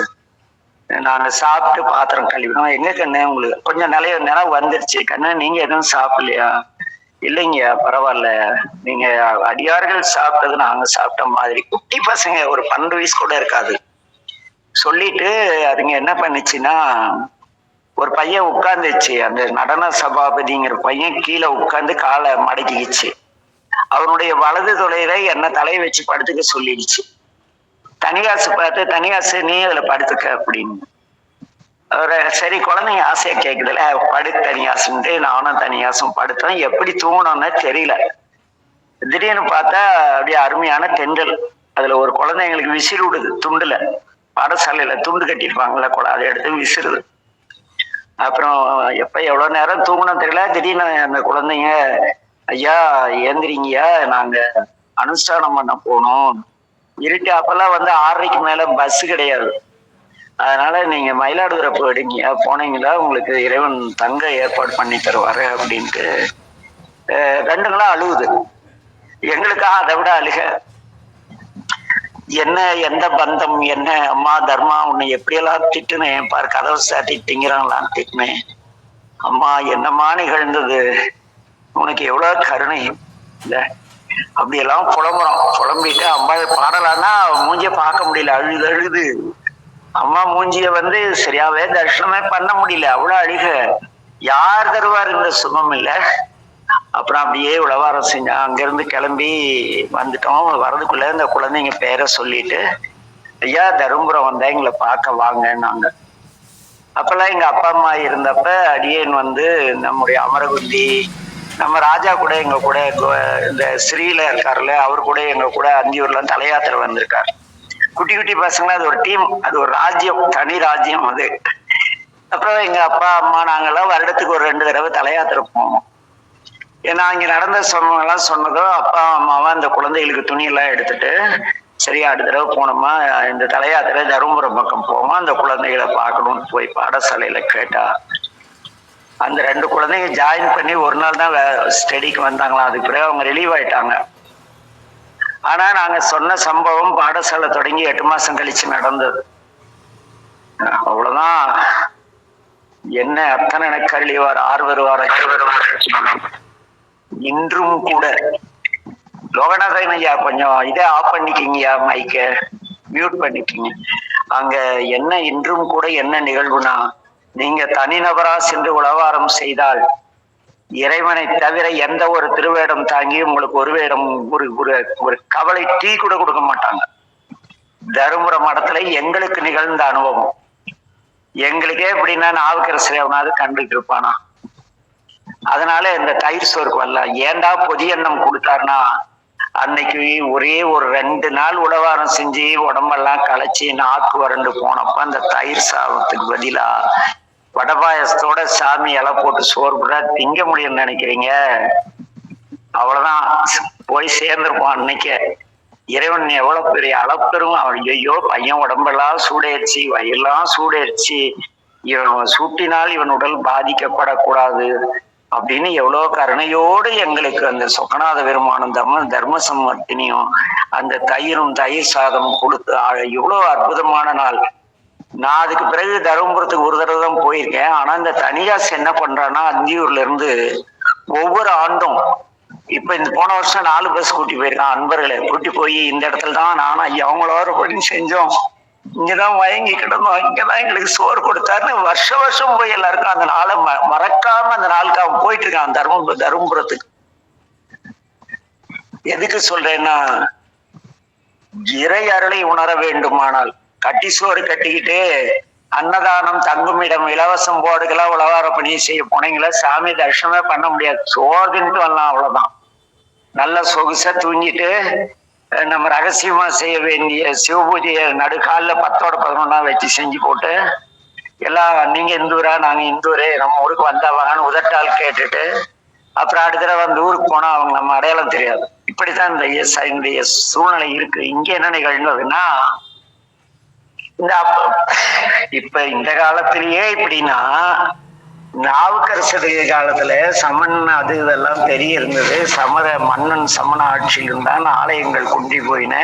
நாங்க சாப்பிட்டு பாத்திரம் கழுவினோம். எங்க கண்ணு உங்களுக்கு கொஞ்சம் நினைவு வந்துருச்சு, கண்ணு நீங்க எதுவும் சாப்பிடலையா? இல்லைங்கய்யா பரவாயில்ல, நீங்க அடியார்கள் சாப்பிட்டது நாங்க சாப்பிட்ட மாதிரி. குட்டி பசங்க ஒரு 12 வயசு கூட இருக்காது. சொல்லிட்டு அதுங்க என்ன பண்ணுச்சுன்னா, ஒரு பையன் உட்கார்ந்துச்சு, அந்த நடன சபாபதிங்கிற பையன் கீழே உட்கார்ந்து காலை மடக்கிச்சு. அவனுடைய வலது தொலையில என்ன தலையை வச்சு படுத்துக்க சொல்லிடுச்சு. தனியாசு பார்த்து, தனியாசு நீ அதுல படுத்துக்க அப்படின்னு. சரி குழந்தைங்க ஆசையா கேக்குதுல, படு தனியாசுன்ட்டு நானும் தனியாசும் படுத்தோம். எப்படி தூங்கணும்னு தெரியல. திடீர்னு பார்த்தா அப்படியே அருமையான தென்றல். அதுல ஒரு குழந்தைங்களுக்கு விசிறு விடுது. துண்டுல, பாடசாலையில துண்டு கட்டிருப்பாங்கல்ல, அதை எடுத்து விசிறுது. அப்புறம் எப்ப எவ்வளவு நேரம் தூங்கணும் தெரியல, திடீர்னு அந்த குழந்தைங்க, ஐயா ஏந்திரிங்கய்யா, நாங்க அனுஷ்டானம் பண்ண போகணும், இருட்டு. அப்பெல்லாம் 6:30க்கு மேல பஸ் கிடையாது, அதனால நீங்க மயிலாடுதுறை போயிடுங்க, போனீங்களா உங்களுக்கு இறைவன் தங்க ஏற்பாடு பண்ணி தருவாரு அப்படின்ட்டு 2ங்களும் அழுகுது. எங்களுக்கா அதை விட அழுக. என்ன எந்த பந்தம் என்ன, அம்மா தர்மா உன்னை எப்படியெல்லாம் திட்டுனேன் பாரு, கதவை சாட்டி திங்கிறாங்களான்னு திட்டினேன். அம்மா என்னம்மா நிகழ்ந்தது, உனக்கு எவ்வளவு கருணை இல்ல, அப்படியெல்லாம் புலம்பிட்டு அம்மா பாடலான்னா மூஞ்சிய பார்க்க முடியல, அழுது அம்மா மூஞ்சிய சரியாவே தரிசனமே பண்ண முடியல, அவ்வளவு அழுக. யார் தருவார் இந்த சுகம் இல்ல. அப்புறம் அப்படியே உழவாரம் செஞ்சோம். அங்கிருந்து கிளம்பி வந்துட்டோம். வரதுக்குள்ள இந்த குழந்தைங்க பேரை சொல்லிட்டு, ஐயா தருமபுரம் வந்தா எங்களை பார்க்க வாங்கன்னாங்க. அப்பெல்லாம் எங்க அப்பா அம்மா இருந்தப்ப அடியேன் நம்முடைய அமரகுந்தி, நம்ம ராஜா கூட எங்க கூட இந்த ஸ்ரீல இருக்காருல்ல, அவர் கூட எங்க கூட அந்தியூர்ல தலையாத்திரை வந்திருக்காரு. குட்டி குட்டி பசங்க, அது ஒரு டீம், அது ஒரு ராஜ்யம், தனி ராஜ்யம் அது. அப்புறம் எங்க அப்பா அம்மா நாங்கெல்லாம் வருடத்துக்கு ஒரு 2 தடவை தலையாத்திரை போவோம். ஏன்னா இங்க நடந்த சம்பவங்கள்லாம் சொன்னதும் அப்பா அம்மாவா அந்த குழந்தைகளுக்கு துணியெல்லாம் எடுத்துட்டு, சரியா அடுத்த தடவை போனோமா இந்த தலையாத்திரை தருமபுரம் பக்கம் போவோமா, அந்த குழந்தைகளை பார்க்கணும்னு போய் பாடசாலையில கேட்டா, அந்த 2 குழந்தைங்க ஜாயின் பண்ணி ஒரு நாள் தான் ஸ்டடிக்கு வந்தாங்களாம். அதுக்கு பிறகு அவங்க ரிலீவ் ஆயிட்டாங்க. ஆனா நாங்க சொன்ன சம்பவம் பாடசாலை தொடங்கி 8 மாசம் கழிச்சு நடந்தது. அவ்வளவுதான். என்ன அத்தனை கருளிவார் ஆர்வருவார் இன்றும் கூட. லோகநாதன் ஐயா கொஞ்சம் இதை ஆஃப் பண்ணிக்கிங்கயா மைக்க. மியூட் பண்ணிக்கீங்க. அங்க என்ன இன்றும் கூட என்ன நிகழ்வுனா, நீங்க தனிநபரா சென்று உளவாரம் செய்தால் இறைவனை தவிர எந்த ஒரு திருவேடம் தாங்கி உங்களுக்கு ஒரு வேடம் ஒரு ஒரு கவலை டீ கூட கொடுக்க மாட்டாங்க. தருமபுர மடத்துல எங்களுக்கு நிகழ்ந்த அனுபவம். எங்களுக்கே எப்படின்னா நாவுக்கரசர் எவனாவது கண்டுட்டு இருப்பானா? அதனால இந்த தயிர் சோறுக்கு வரல. ஏண்டா பொதிய எண்ணம் கொடுத்தாருன்னா, அன்னைக்கு ஒரே ஒரு 2 நாள் உழவாரம் செஞ்சு உடம்பெல்லாம் களைச்சி நாக்கு வறண்டு போனப்ப அந்த தயிர் சாதத்துக்கு பதிலா வடபாயசத்தோட சாமி இலை போட்டு சோறு போட்டா திங்க முடியும்னு நினைக்கிறீங்க? அவ்வளவுதான், போய் சேர்ந்திருப்போம் அன்னைக்கே. இறைவன் எவ்வளவு பெரிய அளப்பெரும். அவன் ஐயோ பையன் உடம்பெல்லாம் சூடேறிச்சு, வயெல்லாம் சூடேறிச்சு, இவன் சூட்டினால் இவன் உடல் பாதிக்கப்படக்கூடாது அப்படின்னு எவ்வளவு கருணையோடு எங்களுக்கு அந்த சொக்கநாத பெருமானும் தர்ம சம்மர்த்தினியும் அந்த தயிரும் தயிர் சாதமும் கொடுத்து எவ்வளவு அற்புதமான நாள். நான் அதுக்கு பிறகு தருமபுரத்துக்கு ஒரு தடவை தான் போயிருக்கேன். ஆனா இந்த தனியாஸ் என்ன பண்றான்னா, அந்தியூர்ல இருந்து ஒவ்வொரு ஆண்டும் இப்ப இந்த போன வருஷம் 4 பஸ் கூட்டி போயிருக்கான். அன்பர்களை கூட்டி போய் இந்த இடத்துல தான் நானும் ஐயா அவங்களோட பண்ணி செஞ்சோம், இங்கதான் வயங்கி கிடந்தோம், இங்கதான் எங்களுக்கு சோறு கொடுத்தாருன்னு வருஷம் போய் எல்லாருக்கும் அந்த நாளை மறக்காம அந்த நாளுக்கு அவன் போயிட்டு இருக்கான் தருமபுரத்துக்கு. எதுக்கு சொல்றேன்னா, இறை அருளை உணர வேண்டுமானால் கட்டி சோறு கட்டிக்கிட்டு அன்னதானம் தங்குமிடம் இலவசம் போர்டுக்கெல்லாம் உழவார பணி செய்ய போனீங்களா, சாமி தரிசனமே பண்ண முடியாது. சோறுன்ட்டு வரலாம், அவ்வளவுதான். நல்ல சொகுசா தூங்கிட்டு நம்ம ரகசியமா செய்ய வேண்டிய சிவபூஜையை நடுக்காலில் 10ஓட 11 வச்சு செஞ்சு போட்டு எல்லாம் நீங்க இந்துரா நாங்க இந்துரே நம்ம ஊருக்கு வந்தாவாங்கன்னு உதட்டால் கேட்டுட்டு அப்புறம் அடுத்த தடவை அந்த ஊருக்கு போனா அவங்க நம்ம அடையாளம் தெரியாது. இப்படித்தான் இந்த சூழ்நிலை இருக்கு. இங்க என்ன நிகழ்ந்ததுன்னா, இப்ப இந்த காலத்திலேயே இப்படின்னா, நாவுக்கரசர் காலத்துல சமன் அது இதெல்லாம் தெரிய இருந்தது. மன்னன் சமண ஆட்சியில் இருந்தான். ஆலயங்கள் குன்றி போயின,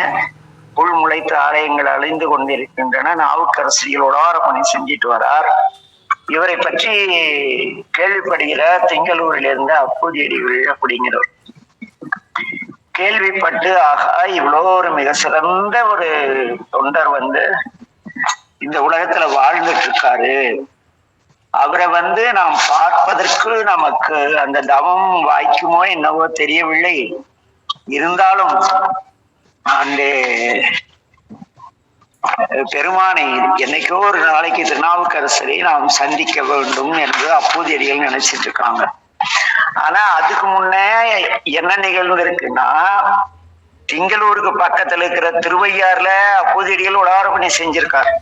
புல் முளைத்து ஆலயங்கள் அழிந்து கொண்டிருக்கின்றன. நாவுக்கரசர்கள் உழவார பணி செஞ்சிட்டு வரார். இவரை பற்றி கேள்விப்படுகிற திங்களூரிலிருந்து அப்பூதியடிகள் அப்படிங்கிறவர் கேள்விப்பட்டு, ஆகா இவ்வளோ ஒரு மிக சிறந்த ஒரு தொண்டர் இந்த உலகத்துல வாழ்ந்துட்டு இருக்காரு, அவரை நாம் பார்ப்பதற்கு நமக்கு அந்த தவம் வாய்க்குமோ என்னவோ தெரியவில்லை. இருந்தாலும் அந்த பெருமானை என்னைக்கோ ஒரு நாளைக்கு திருநாவுக்கரசரை நாம் சந்திக்க வேண்டும் என்று அப்பூதியடிகள் நினைச்சிட்டு இருக்காங்க. ஆனா அதுக்கு முன்னே என்ன நிகழ்ந்திருக்குன்னா, திங்களூருக்கு பக்கத்துல இருக்கிற திருவையாறுல அப்பூதியடிகள் உழவார பணி செஞ்சிருக்காரு.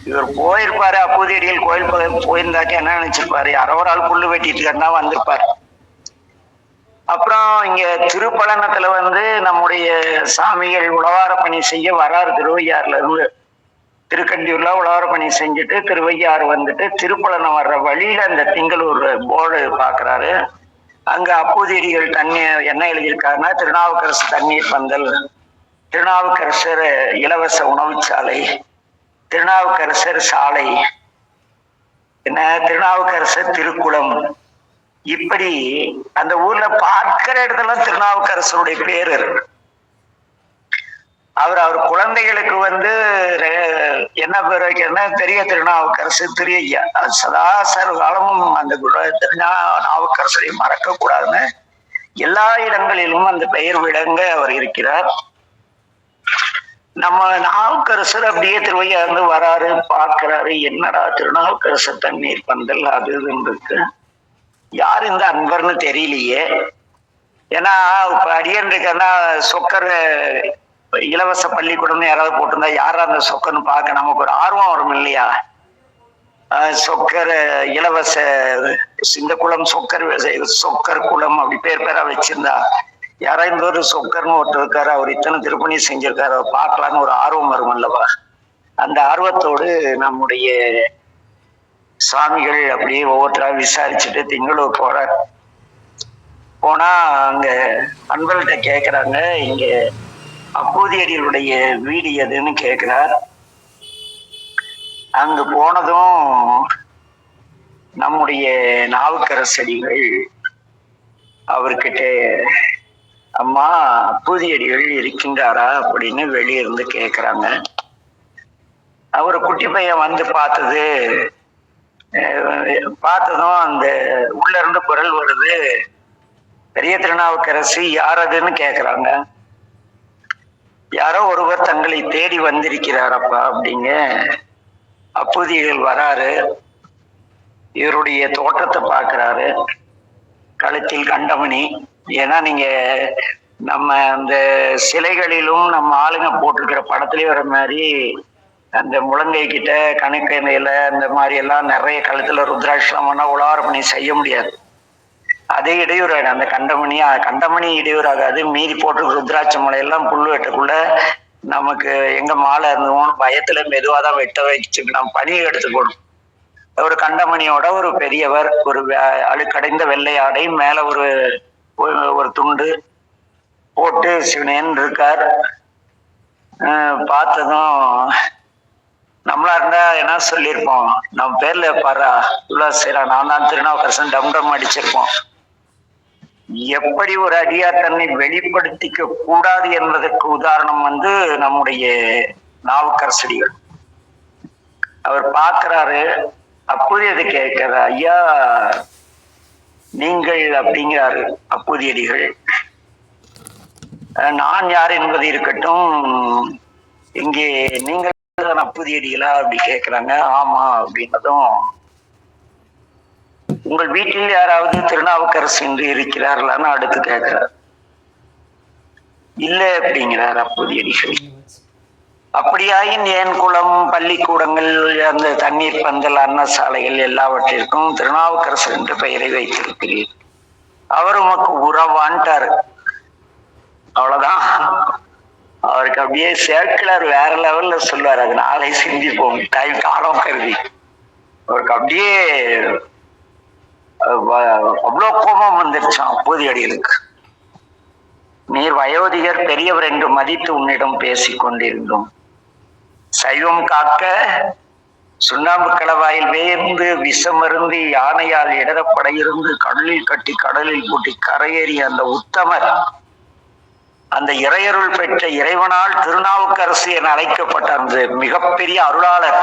இவர் போயிருப்பாரு, அப்பூதியடிகள் கோயில் போயிருந்தாக்க என்ன நினைச்சிருப்பாரு, யாரோ ஒரு ஆள் புல்லு வெட்டிட்டு இருந்தா வந்திருப்பாரு. அப்புறம் இங்க திருப்பழனத்துல நம்முடைய சாமிகள் உழவார பணி செய்ய வராரு. திருவையாறுல இருந்து திருக்கண்டியூர்ல உழவார பணி செஞ்சுட்டு திருவையாறு திருப்பழனம் வர்ற வழியில அந்த திங்களூர் போர்டு பாக்குறாரு. அங்க அப்பூதியடிகள் என்ன எழுதியிருக்காருன்னா, திருநாவுக்கரசர் தண்ணீர் பந்தல், திருநாவுக்கரசர் இலவச உணவுச்சாலை, திருநாவுக்கரசர் சாலை, திருநாவுக்கரசர் திருக்குளம், இப்படி அந்த ஊர்ல பார்க்கிற இடத்துல திருநாவுக்கரசருடைய பேர் இருக்கு. அவர் குழந்தைகளுக்கு என்ன பேர் வைக்கிறதுனா பெரிய திருநாவுக்கரசு, திரு-ஐயா. சதாசர் காலமும் அந்த திருநாவுக்கரசரை மறக்க கூடாதுன்னு எல்லா இடங்களிலும் அந்த பெயர் விளங்க அவர் இருக்கிறார். நம்ம நாவுக்கரசர் அப்படியே திருவையாறு வராரு, பார்க்கிறாரு, என்னடா திருநாவுக்கரசர் தண்ணீர் பந்தல் அது இதுன்னு இருக்கு, யார் இந்த அன்பர்னு தெரியலையே. ஏன்னா இப்ப அடியன் இருக்கன்னா சொக்கர் இலவச பள்ளிக்கூடம்னு யாராவது போட்டிருந்தா யாரா அந்த சொக்கர்னு பார்க்க நமக்கு ஒரு ஆர்வம் வரும் இல்லையா. சொக்கர் இலவச இந்த குளம் சொக்கர் குளம் அப்படி பேரா வச்சிருந்தா யாரா இந்த ஒரு சொக்கர்னு ஒருத்தர் இருக்காரு, அவர் இத்தனை திருப்பணி செஞ்சிருக்காரு, அவர் பார்க்கலான்னு ஒரு ஆர்வம் வரும் அல்லவா. அந்த ஆர்வத்தோடு நம்முடைய சுவாமிகள் அப்படியே ஒவ்வொருத்தரா விசாரிச்சுட்டு திங்களூர் போறார். போனா அங்க அன்பர்கள்ட்ட கேக்குறாங்க, இங்க அப்பூதியடிகளுடைய வீடு எதுன்னு கேக்குறார். அங்கு போனதும் நம்முடைய நாவுக்கரசடிகள் அவர்கிட்ட, அம்மா அப்பூதியடிகள் இருக்கின்றாரா அப்படின்னு வெளியிருந்து கேக்குறாங்க. ஒரு குட்டி பையன் வந்து பார்த்ததும் அந்த உள்ள இருந்து குரல் வருது, பெரிய திருநாவுக்கரசு யார் அதுன்னு கேக்குறாங்க. யாரோ ஒருவர் தங்களை தேடி வந்திருக்கிறாரப்பா அப்படிங்க. அப்பூதிகள் வராரு, இவருடைய தோற்றத்தை பார்க்கிறாரு, கழுத்தில் கண்டமணி. ஏன்னா நீங்க நம்ம அந்த சிலைகளிலும் நம்ம ஆளுங்க போட்டிருக்கிற படத்திலே வர மாதிரி அந்த முழங்கை கிட்ட கணுக்கையில அந்த மாதிரி எல்லாம் நிறைய கழுத்துல ருத்ராட்சம் பண்ணா உலார பண்ணி செய்ய முடியாது. அதே இடையூறாக அந்த கண்டமணி இடையூறாகாது. மீறி போட்டு ருத்ராட்ச மலையெல்லாம் புல்லு வெட்டக்குள்ள நமக்கு எங்க மாலை இருந்தோம்னு பயத்துல மெதுவாதான் வெட்ட வச்சுட்டு நம்ம பணியை எடுத்துக்கணும். ஒரு கண்டமணியோட ஒரு பெரியவர், ஒரு அழுக்கடைந்த வெள்ளை ஆடை, மேல ஒரு துண்டு போட்டு சிவனேன்னு இருக்கார். பார்த்ததும் நம்மளா இருந்தா என்ன சொல்லியிருப்போம், நம்ம பேர்ல பாரா இவ்வளவு சரி நான் தான் திருநாவுக்கரசன் டம் அடிச்சிருப்போம். எப்படி ஒரு அடியார் தன்னை வெளிப்படுத்திக்க கூடாது என்பதற்கு உதாரணம் வந்து நம்முடைய நாவுக்கரசடிகள். அவர் பார்க்கிறாரு, அப்போது அது கேட்கிறார், ஐயா நீங்கள் அப்படிங்கிறாரு அப்போதியடிகள். நான் யார் என்பது இருக்கட்டும், இங்கே நீங்கள் அப்போதியடிகளா அப்படி கேட்கிறாங்க. ஆமா அப்படின்னதும், உங்கள் வீட்டில் யாராவது திருநாவுக்கரசு என்று இருக்கிறார்களான்னு அடுத்து கேட்கிறார். இல்ல அப்படிங்கிறார் அப்போதியடிகள். அப்படியாயின் ஏன் குளம், பள்ளிக்கூடங்கள், அந்த தண்ணீர் பந்தல், அன்னசாலைகள் எல்லாவற்றிற்கும் திருநாவுக்கரசர் என்ற பெயரை வைத்திருக்கிறீர். அவர் உமக்கு உறவான்ட்டாரு. அவ்வளவுதான். அவருக்கு அப்படியே சேர்க்கலர் வேற லெவல்ல சொல்லுவார். அது நாளை சிந்திப்போம், டைம் காலம் கருதி. அவருக்கு அப்படியே அவ்வளோ கோபம் வந்துருச்சான் அப்போதியடிகளுக்கு. நீர் வயோதிகர் பெரியவர் என்று மதித்து உன்னிடம் பேசிக் கொண்டிருந்தோம். சைவம் காக்க சுண்ணாம்பு களவாயில் வேர்ந்து விஷமருந்து யானையால் இடரப்பட இருந்து கடலில் கட்டி கடலில் பூட்டி கரையேறி அந்த உத்தமர், அந்த இறையருள் பெற்ற இறைவனால் திருநாவுக்கரசு என அழைக்கப்பட்ட அந்த மிகப்பெரிய அருளாளர்,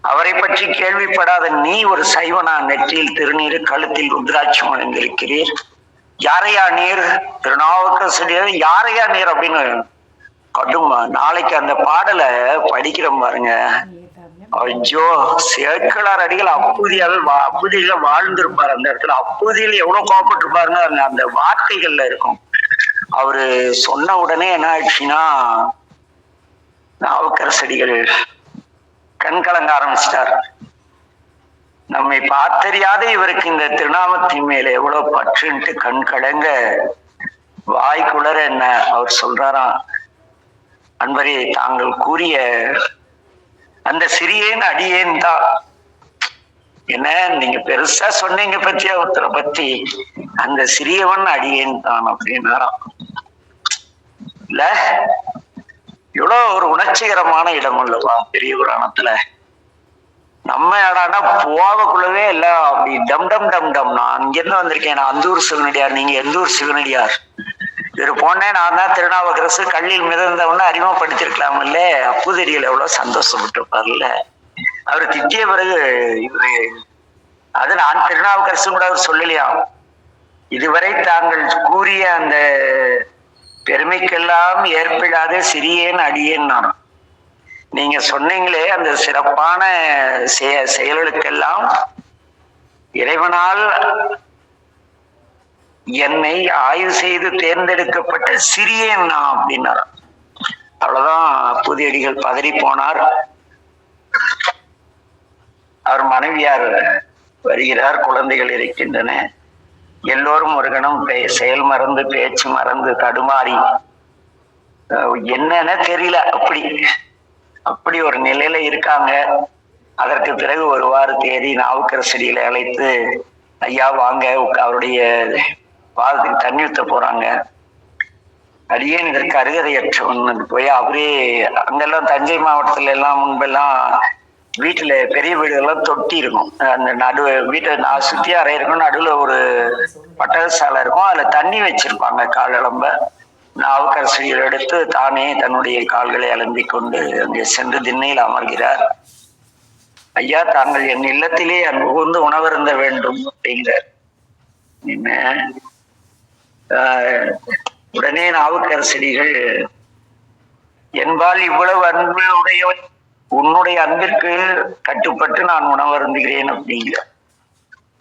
அவரை பற்றி கேள்விப்படாத நீ ஒரு சைவனா? நெற்றியில் திருநீர், கழுத்தில் ருத்ராட்சம் அணிந்திருக்கிறீர். யாரையா நீர்? திருநாவுக்கரசு யாரையா நீர் அப்படின்னு கடுமா. நாளைக்கு அந்த பாடலை படிக்கிறோம் பாருங்க. ஐயோ, சேக்கலார் அடிகள் அப்பூதிகள் வாழ்ந்திருப்பார் அந்த இடத்துல. அப்பூதியில் எவ்வளவு கோபப்பட்டிருப்பாருங்க அந்த வார்த்தைகள்ல இருக்கும். அவரு சொன்ன உடனே என்ன ஆயிடுச்சுன்னா, நாவுக்கரசடிகள் கண் கலங்க ஆரம்பிச்சிட்டார். நம்மை பார்த்தறியாத இவருக்கு இந்த திருநாமத்தின் மேல எவ்வளவு பற்றுன்ட்டு கண் கலங்க வாய் குளற என்ன அவர் சொல்றாராம், அன்பரே தாங்கள் கூறிய அந்த சிறியேன் அடியேன் தான். என்ன நீங்க பெருசா சொன்னீங்க பத்தியா ஒருத்தரை பத்தி, அந்த சிறியவன் அடியேன் தான் அப்படின்னாராம். இல்ல இவ்வளவு ஒரு உணர்ச்சிகரமான இடம் அல்லவா பெரிய புராணத்துல. நம்ம இடானா போவக்குள்ளவே இல்ல அப்படி டம் டம் டம் டம். நான் அங்கிருந்து வந்திருக்கேன், நான் அந்தூர் சிவனடியார், நீங்க எந்த ஊர் சிவனடியார்? இவர் போனேன், நான் தான் திருநாவுக்கரசு, கல்லில் மிதந்தவன்னு அறிமுகப்படுத்திருக்கலாம் இல்ல. அப்பூதியடிகள் எவ்வளவு சந்தோஷப்பட்டிருப்பார்ல. அவர் திட்டிய பிறகு இவரு அது நான் திருநாவுக்கரசு கூட அவர் சொல்லலையாம். இதுவரை தாங்கள் கூறிய அந்த பெருமைக்கெல்லாம் ஏற்பிடாத சிறியேன் அடியேன் நான். நீங்க சொன்னீங்களே அந்த சிறப்பான செயல்களுக்கெல்லாம் இறைவனால் என்னை ஆய்வு செய்து தேர்ந்தெடுக்கப்பட்ட சிறியேன் நான் அப்படின்னார். அவ்வளவுதான். அப்பூதியடிகள் பதறி போனார். அவர் மனைவியார் வருகிறார், குழந்தைகள் இருக்கின்றன. எல்லோரும் ஒரு கணம் செயல் மறந்து பேச்சு மறந்து தடுமாறி என்னன்னு தெரியல, அப்படி ஒரு நிலையில இருக்காங்க. அதற்கு பிறகு ஒரு வார தேதி நாவுக்கரசடிகளை அழைத்து, ஐயா வாங்க, அவருடைய பாதத்துக்கு தண்ணி ஊத்த போறாங்க. அடியேன் இதற்கு அருகதையற்றவன் போய் அவரே அங்கெல்லாம் தஞ்சை மாவட்டத்துல எல்லாம் முன்பெல்லாம் வீட்டுல பெரிய வீடுகள்லாம் தொட்டி இருக்கும். அந்த வீட்டை நான் சுத்தி அறை இருக்கும், நடுவுல ஒரு பட்டகசாலை இருக்கும், அதுல தண்ணி வச்சிருப்பாங்க. காலெலம்ப நாவுக்கரசு நாவுக்கரசர் எடுத்து தானே தன்னுடைய கால்களை அலம்பிக் கொண்டு அங்கே சென்று திண்ணையில் அமர்கிறார். ஐயா, தாங்கள் என் இல்லத்திலே அன்பு கூர்ந்து உணவருந்த வேண்டும் அப்படிங்கிறார். என்ன உடனே நாவுக்கரசடிகள், என்பால் இவ்வளவு அன்புடைய உன்னுடைய அன்பிற்கு கட்டுப்பட்டு நான் உணவருந்துகிறேன் அப்படிங்கிற.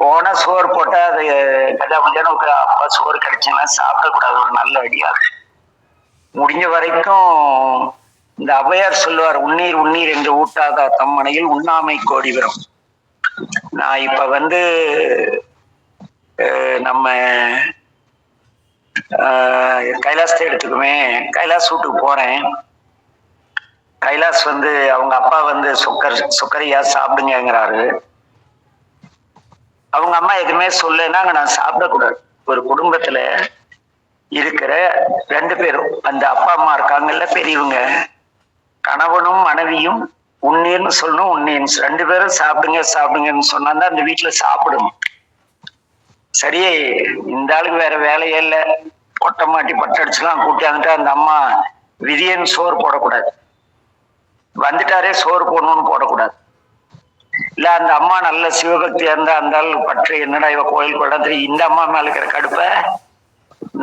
போன சோறு போட்டா அது கஜாமஜான அப்பா சோறு கிடைச்சுன்னா சாப்பிடக்கூடாது, ஒரு நல்ல அடியாக. முடிஞ்ச வரைக்கும் இந்த ஔவையார் சொல்லுவார், உண்ணீர் உண்ணீர் என்று ஊட்டாத தம்மனையில் உண்ணாமை கோடி வரும். நான் இப்ப நம்ம கைலாசத்தை எடுத்துக்குமே, கைலாஸ் வீட்டுக்கு போறேன். கைலாஸ் அவங்க அப்பா சுக்கரையா சாப்பிடுங்கிறாரு. அவங்க அம்மா எதுவுமே சொல்லனா நான் சாப்பிடக்கூடாது. ஒரு குடும்பத்துல இருக்கிற 2 பேரும், அந்த அப்பா அம்மா இருக்காங்கல்ல பெரியவங்க, கணவனும் மனைவியும் உண்ணீர்னு சொல்லணும், உண்ணீர்னு 2 பேரும் சாப்பிடுங்கன்னு சொன்னாதான் அந்த வீட்டுல சாப்பிடணும். சரி, இந்த ஆளுக்கு வேற வேலையே இல்லை, பொட்டை மாட்டி பட்டடிச்சுலாம் கூட்டியாந்துட்டு அந்த அம்மா விதியன்னு சோறு போடக்கூடாது, வந்துட்டாரே சோறு போடணும்னு போடக்கூடாது. இல்ல அந்த அம்மா நல்ல சிவபக்தியா இருந்தா அந்த ஆள் பற்று என்னடா இவ கோயில் கொள்ளாது, இந்த அம்மா மேல இருக்கிற கடுப்ப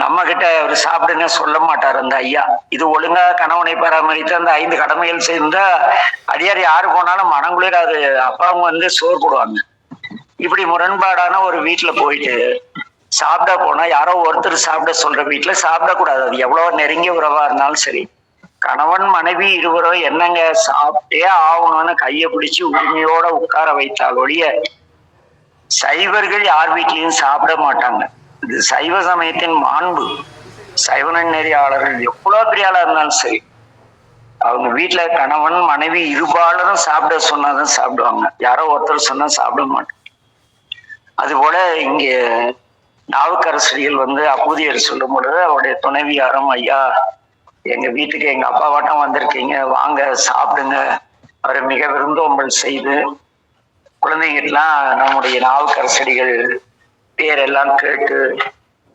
நம்ம கிட்ட அவர் சாப்பிடுன்னு சொல்ல மாட்டார் அந்த ஐயா. இது ஒழுங்கா கணவனை பராமரித்து அந்த 5 கடமைகள் செய்தா அடியார் யாரு போனாலும் மனங்குளிர் அது அப்பாவும் சோறு போடுவாங்க. இப்படி முரண்பாடான ஒரு வீட்டுல போயிட்டு சாப்பிட போனா யாரோ ஒருத்தர் சாப்பிட சொல்ற வீட்டுல சாப்பிடக்கூடாது. அது எவ்வளவு நெருங்கிய உறவா இருந்தாலும் சரி, கணவன் மனைவி இருவரும் என்னங்க சாப்பிட்டே ஆகணும்னு கையை பிடிச்சு உரிமையோட உட்கார வைத்தால் ஒழிய சைவர்கள் யார் வீட்லயும் சாப்பிட மாட்டாங்க. இது சைவ சமயத்தின் மாண்பு. சைவ நெறியாளர்கள் எவ்வளவு பெரிய ஆளா இருந்தாலும் சரி, அவங்க வீட்டுல கணவன் மனைவி இருபாலரும் சாப்பிட சொன்னாதான் சாப்பிடுவாங்க, யாரோ ஒருத்தர் சொன்னா சாப்பிட மாட்டாங்க. அது போல இங்க நாவுக்கரசடிகள் அப்பூதியர் சொல்லும் பொழுது அவருடைய துணைவியாரும், ஐயா எங்க வீட்டுக்கு எங்க அப்பா வாட்டம் வந்திருக்கீங்க, வாங்க சாப்பிடுங்க, அவரை மிக விருந்தோம்பல் செய்து குழந்தைங்கெல்லாம் நம்முடைய நாவுக்கரசடிகள் பேரெல்லாம் கேட்டு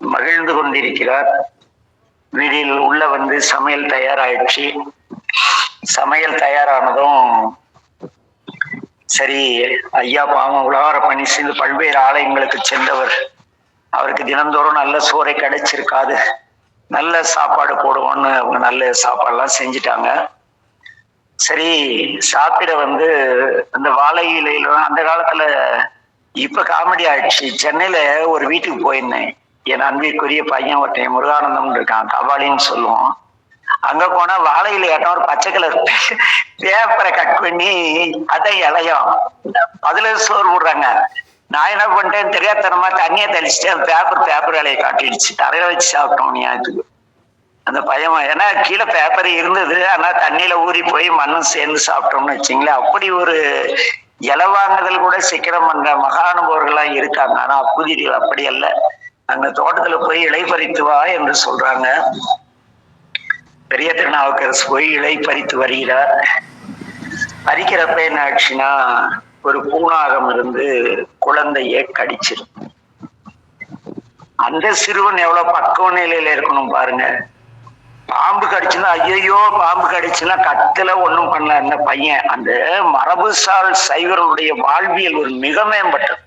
மகிழ்ந்து கொண்டிருக்கிறார். வீடில் உள்ள சமையல் தயாராயிடுச்சு. சமையல் தயாரானதும் சரி, ஐயா பாவம் உலகார பணி செய்து பல்வேறு ஆலயங்களுக்கு சென்றவர், அவருக்கு தினந்தோறும் நல்ல சோறை கிடைச்சிருக்காது, நல்ல சாப்பாடு போடுவோன்னு அவங்க நல்ல சாப்பாடுலாம் செஞ்சுட்டாங்க. சரி, சாப்பிட அந்த வாழை இலையில அந்த காலத்துல இப்ப காமெடி ஆயிடுச்சு. சென்னையில ஒரு வீட்டுக்கு போயிருந்தேன். என் அன்பிற்குரிய பையன் ஒருத்தன் முருகானந்தம் இருக்கான், கபாலின்னு சொல்லுவோம். அங்க போனா வாழை இலையாட்டம் ஒரு பச்சை கலர் பேப்பரை கட் பண்ணி அதை இலையும் அதுல சோறு போடுறாங்க. நான் என்ன பண்ணிட்டேன், தெரியாதனமா தண்ணியை தெளிச்சுட்டு பேப்பர் இலையை காட்டிடுச்சு, தரையில வச்சு சாப்பிட்டோம். ஞாயிற்றுக்கு அந்த பையன், ஏன்னா கீழே பேப்பர் இருந்தது, ஆனா தண்ணியில ஊறி போய் மண்ணும் சேர்ந்து சாப்பிட்டோம்னு வச்சிங்களேன். அப்படி ஒரு இலவாங்குதல் கூட சிக்கனம் பண்ற மகானுபவர்கள்லாம் இருக்காங்க. ஆனா அப்பூதிகள் அப்படி அல்ல. அந்த தோட்டத்துல போய் இலை பறித்து வா என்று சொல்றாங்க. பெரிய திருநாவுக்கரசு போய் இலை பறித்து வருகிறார். பறிக்கிறப்ப என்ன ஆச்சுன்னா, ஒரு பூனாகம் குழந்தைய கடிச்சிடும். அந்த சிறுவன் எவ்வளவு பக்குவ நிலையில இருக்கணும் பாருங்க. பாம்பு கடிச்சுன்னா ஐயோ பாம்பு கடிச்சுன்னா கத்துல ஒண்ணும் பண்ணல அந்த பையன். அந்த மரபுசால் சைவர்களுடைய வாழ்வியல் ஒரு மிக மேம்பட்டது.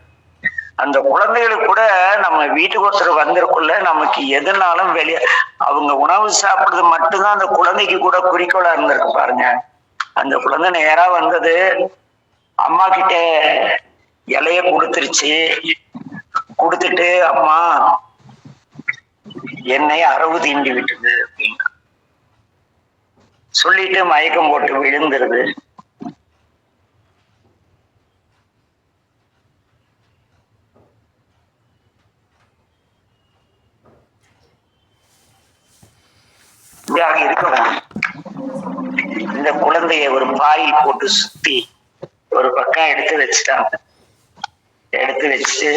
அந்த குழந்தைகளுக்கு கூட நம்ம வீட்டுக்கு ஒருத்தர் வந்திருக்குள்ள நமக்கு எதுனாலும் வெளியே அவங்க உணவு சாப்பிடுறது மட்டும்தான் அந்த குழந்தைக்கு கூட குறிக்கோளா இருந்திருக்கு பாருங்க. அந்த குழந்தை நேரா அம்மா கிட்ட இலைய கொடுத்துருச்சு. கொடுத்துட்டு அம்மா என்னை அரவு தீண்டி விட்டது அப்படின்னு சொல்லிட்டு மயக்கம் போட்டு விழுந்துருது. இருக்கணும். இந்த குழந்தைய ஒரு பாயில் போட்டு சுத்தி ஒரு பக்கம் எடுத்து வச்சுட்டாங்க. எடுத்து வச்சுட்டு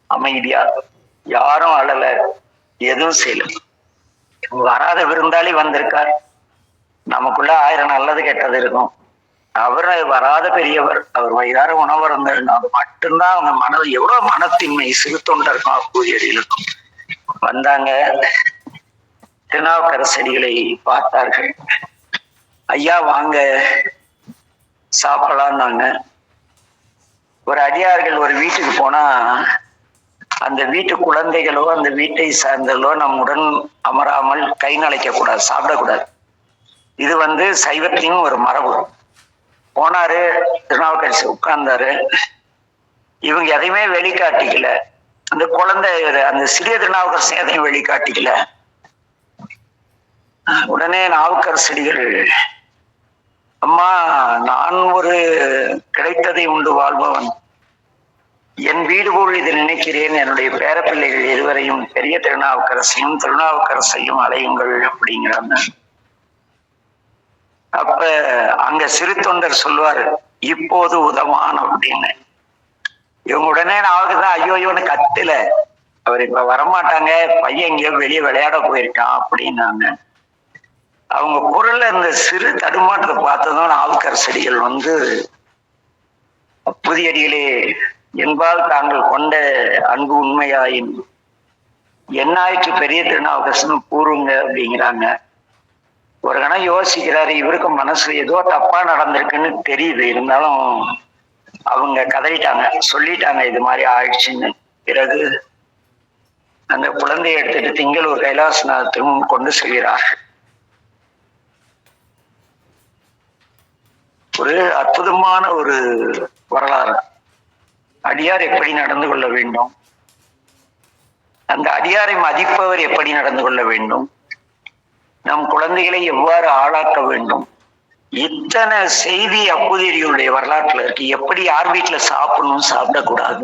அமைதியா, யாரும் அழல, எதுவும் செய்யல. வராத விருந்தாளி வந்திருக்கார், நமக்குள்ள 1000 நல்லது கெட்டது இருக்கும். அவர் வராத பெரியவர், அவர் வயிறார உணவு மட்டும்தான் அவங்க மனது எவ்வளவு மனத்தின்மை சிறு தொண்டை இருக்கும் அப்பூதியடிகளுக்கும். வந்தாங்க, திருநாவுக்கரசடிகளை பார்த்தார்கள். ஐயா வாங்க சாப்பிடலாம்னாங்க. ஒரு அடியார்கள் ஒரு வீட்டுக்கு போனா அந்த வீட்டு குழந்தைகளோ அந்த வீட்டை சார்ந்தகளோ நம்முடன் அமராமல் கை நழைக்க கூடாது, சாப்பிடக்கூடாது. இது சைவத்தின் ஒரு மரபு. போனாரு, திருநாவுக்கரசு உட்கார்ந்தாரு. இவங்க எதையுமே வெளிக்காட்டிக்கல. அந்த குழந்தை, அந்த சிறிய திருநாவுக்கரசு எதையும் வெளிக்காட்டிக்கல. உடனே நாவுக்கரசடிகள், அம்மா நான் ஒரு கிடைத்ததை உண்டு வாழ்பவன், என் வீடு போல் இதை நினைக்கிறேன், என்னுடைய பேரப்பிள்ளைகள் இருவரையும் பெரிய திருநாவுக்கரசையும் அலையுங்கள் அப்படிங்கிறாங்க. அப்ப அங்க சிறு தொண்டர் சொல்லுவாரு, இப்போது உதவான் அப்படின்னு. இவங்க உடனே நாவுக்குதான் ஐயோ இவனு கத்துல, அவர் இப்ப வரமாட்டாங்க, பையன் எங்கேயோ வெளியே விளையாட போயிருக்கான் அப்படின்னாங்க. அவங்க குரல்ல இந்த சிறு தடுமாற்றத்தை பார்த்ததும் நாவுக்கரசடிகள் புதியடிகளே, என்பால் தாங்கள் கொண்ட அன்பு உண்மையாயின் என்னாயிற்று பெரிய திருநாவுக்கரசன் கூறுங்க அப்படிங்கிறாங்க. ஒரு கணம் யோசிக்கிறாரு. இவருக்கு மனசு ஏதோ தப்பா நடந்திருக்குன்னு தெரியுது. இருந்தாலும் அவங்க கதறிட்டாங்க, சொல்லிட்டாங்க இது மாதிரி ஆயிடுச்சுன்னு. பிறகு அந்த குழந்தையை எடுத்துட்டு திங்களூர் கைலாசநாதத்திலும் கொண்டு செல்கிறார்கள். ஒரு அற்புதமான ஒரு வரலாறு. அடியார் எப்படி நடந்து கொள்ள வேண்டும், அந்த அடியாரை மதிப்பவர் எப்படி நடந்து கொள்ள வேண்டும், நம் குழந்தைகளை எவ்வாறு ஆளாக்க வேண்டும், இத்தனை செய்தி அப்போதையுடைய வரலாற்றுல இருக்கு. எப்படி யார் வீட்டுல சாப்பிடணும், சாப்பிடக்கூடாது.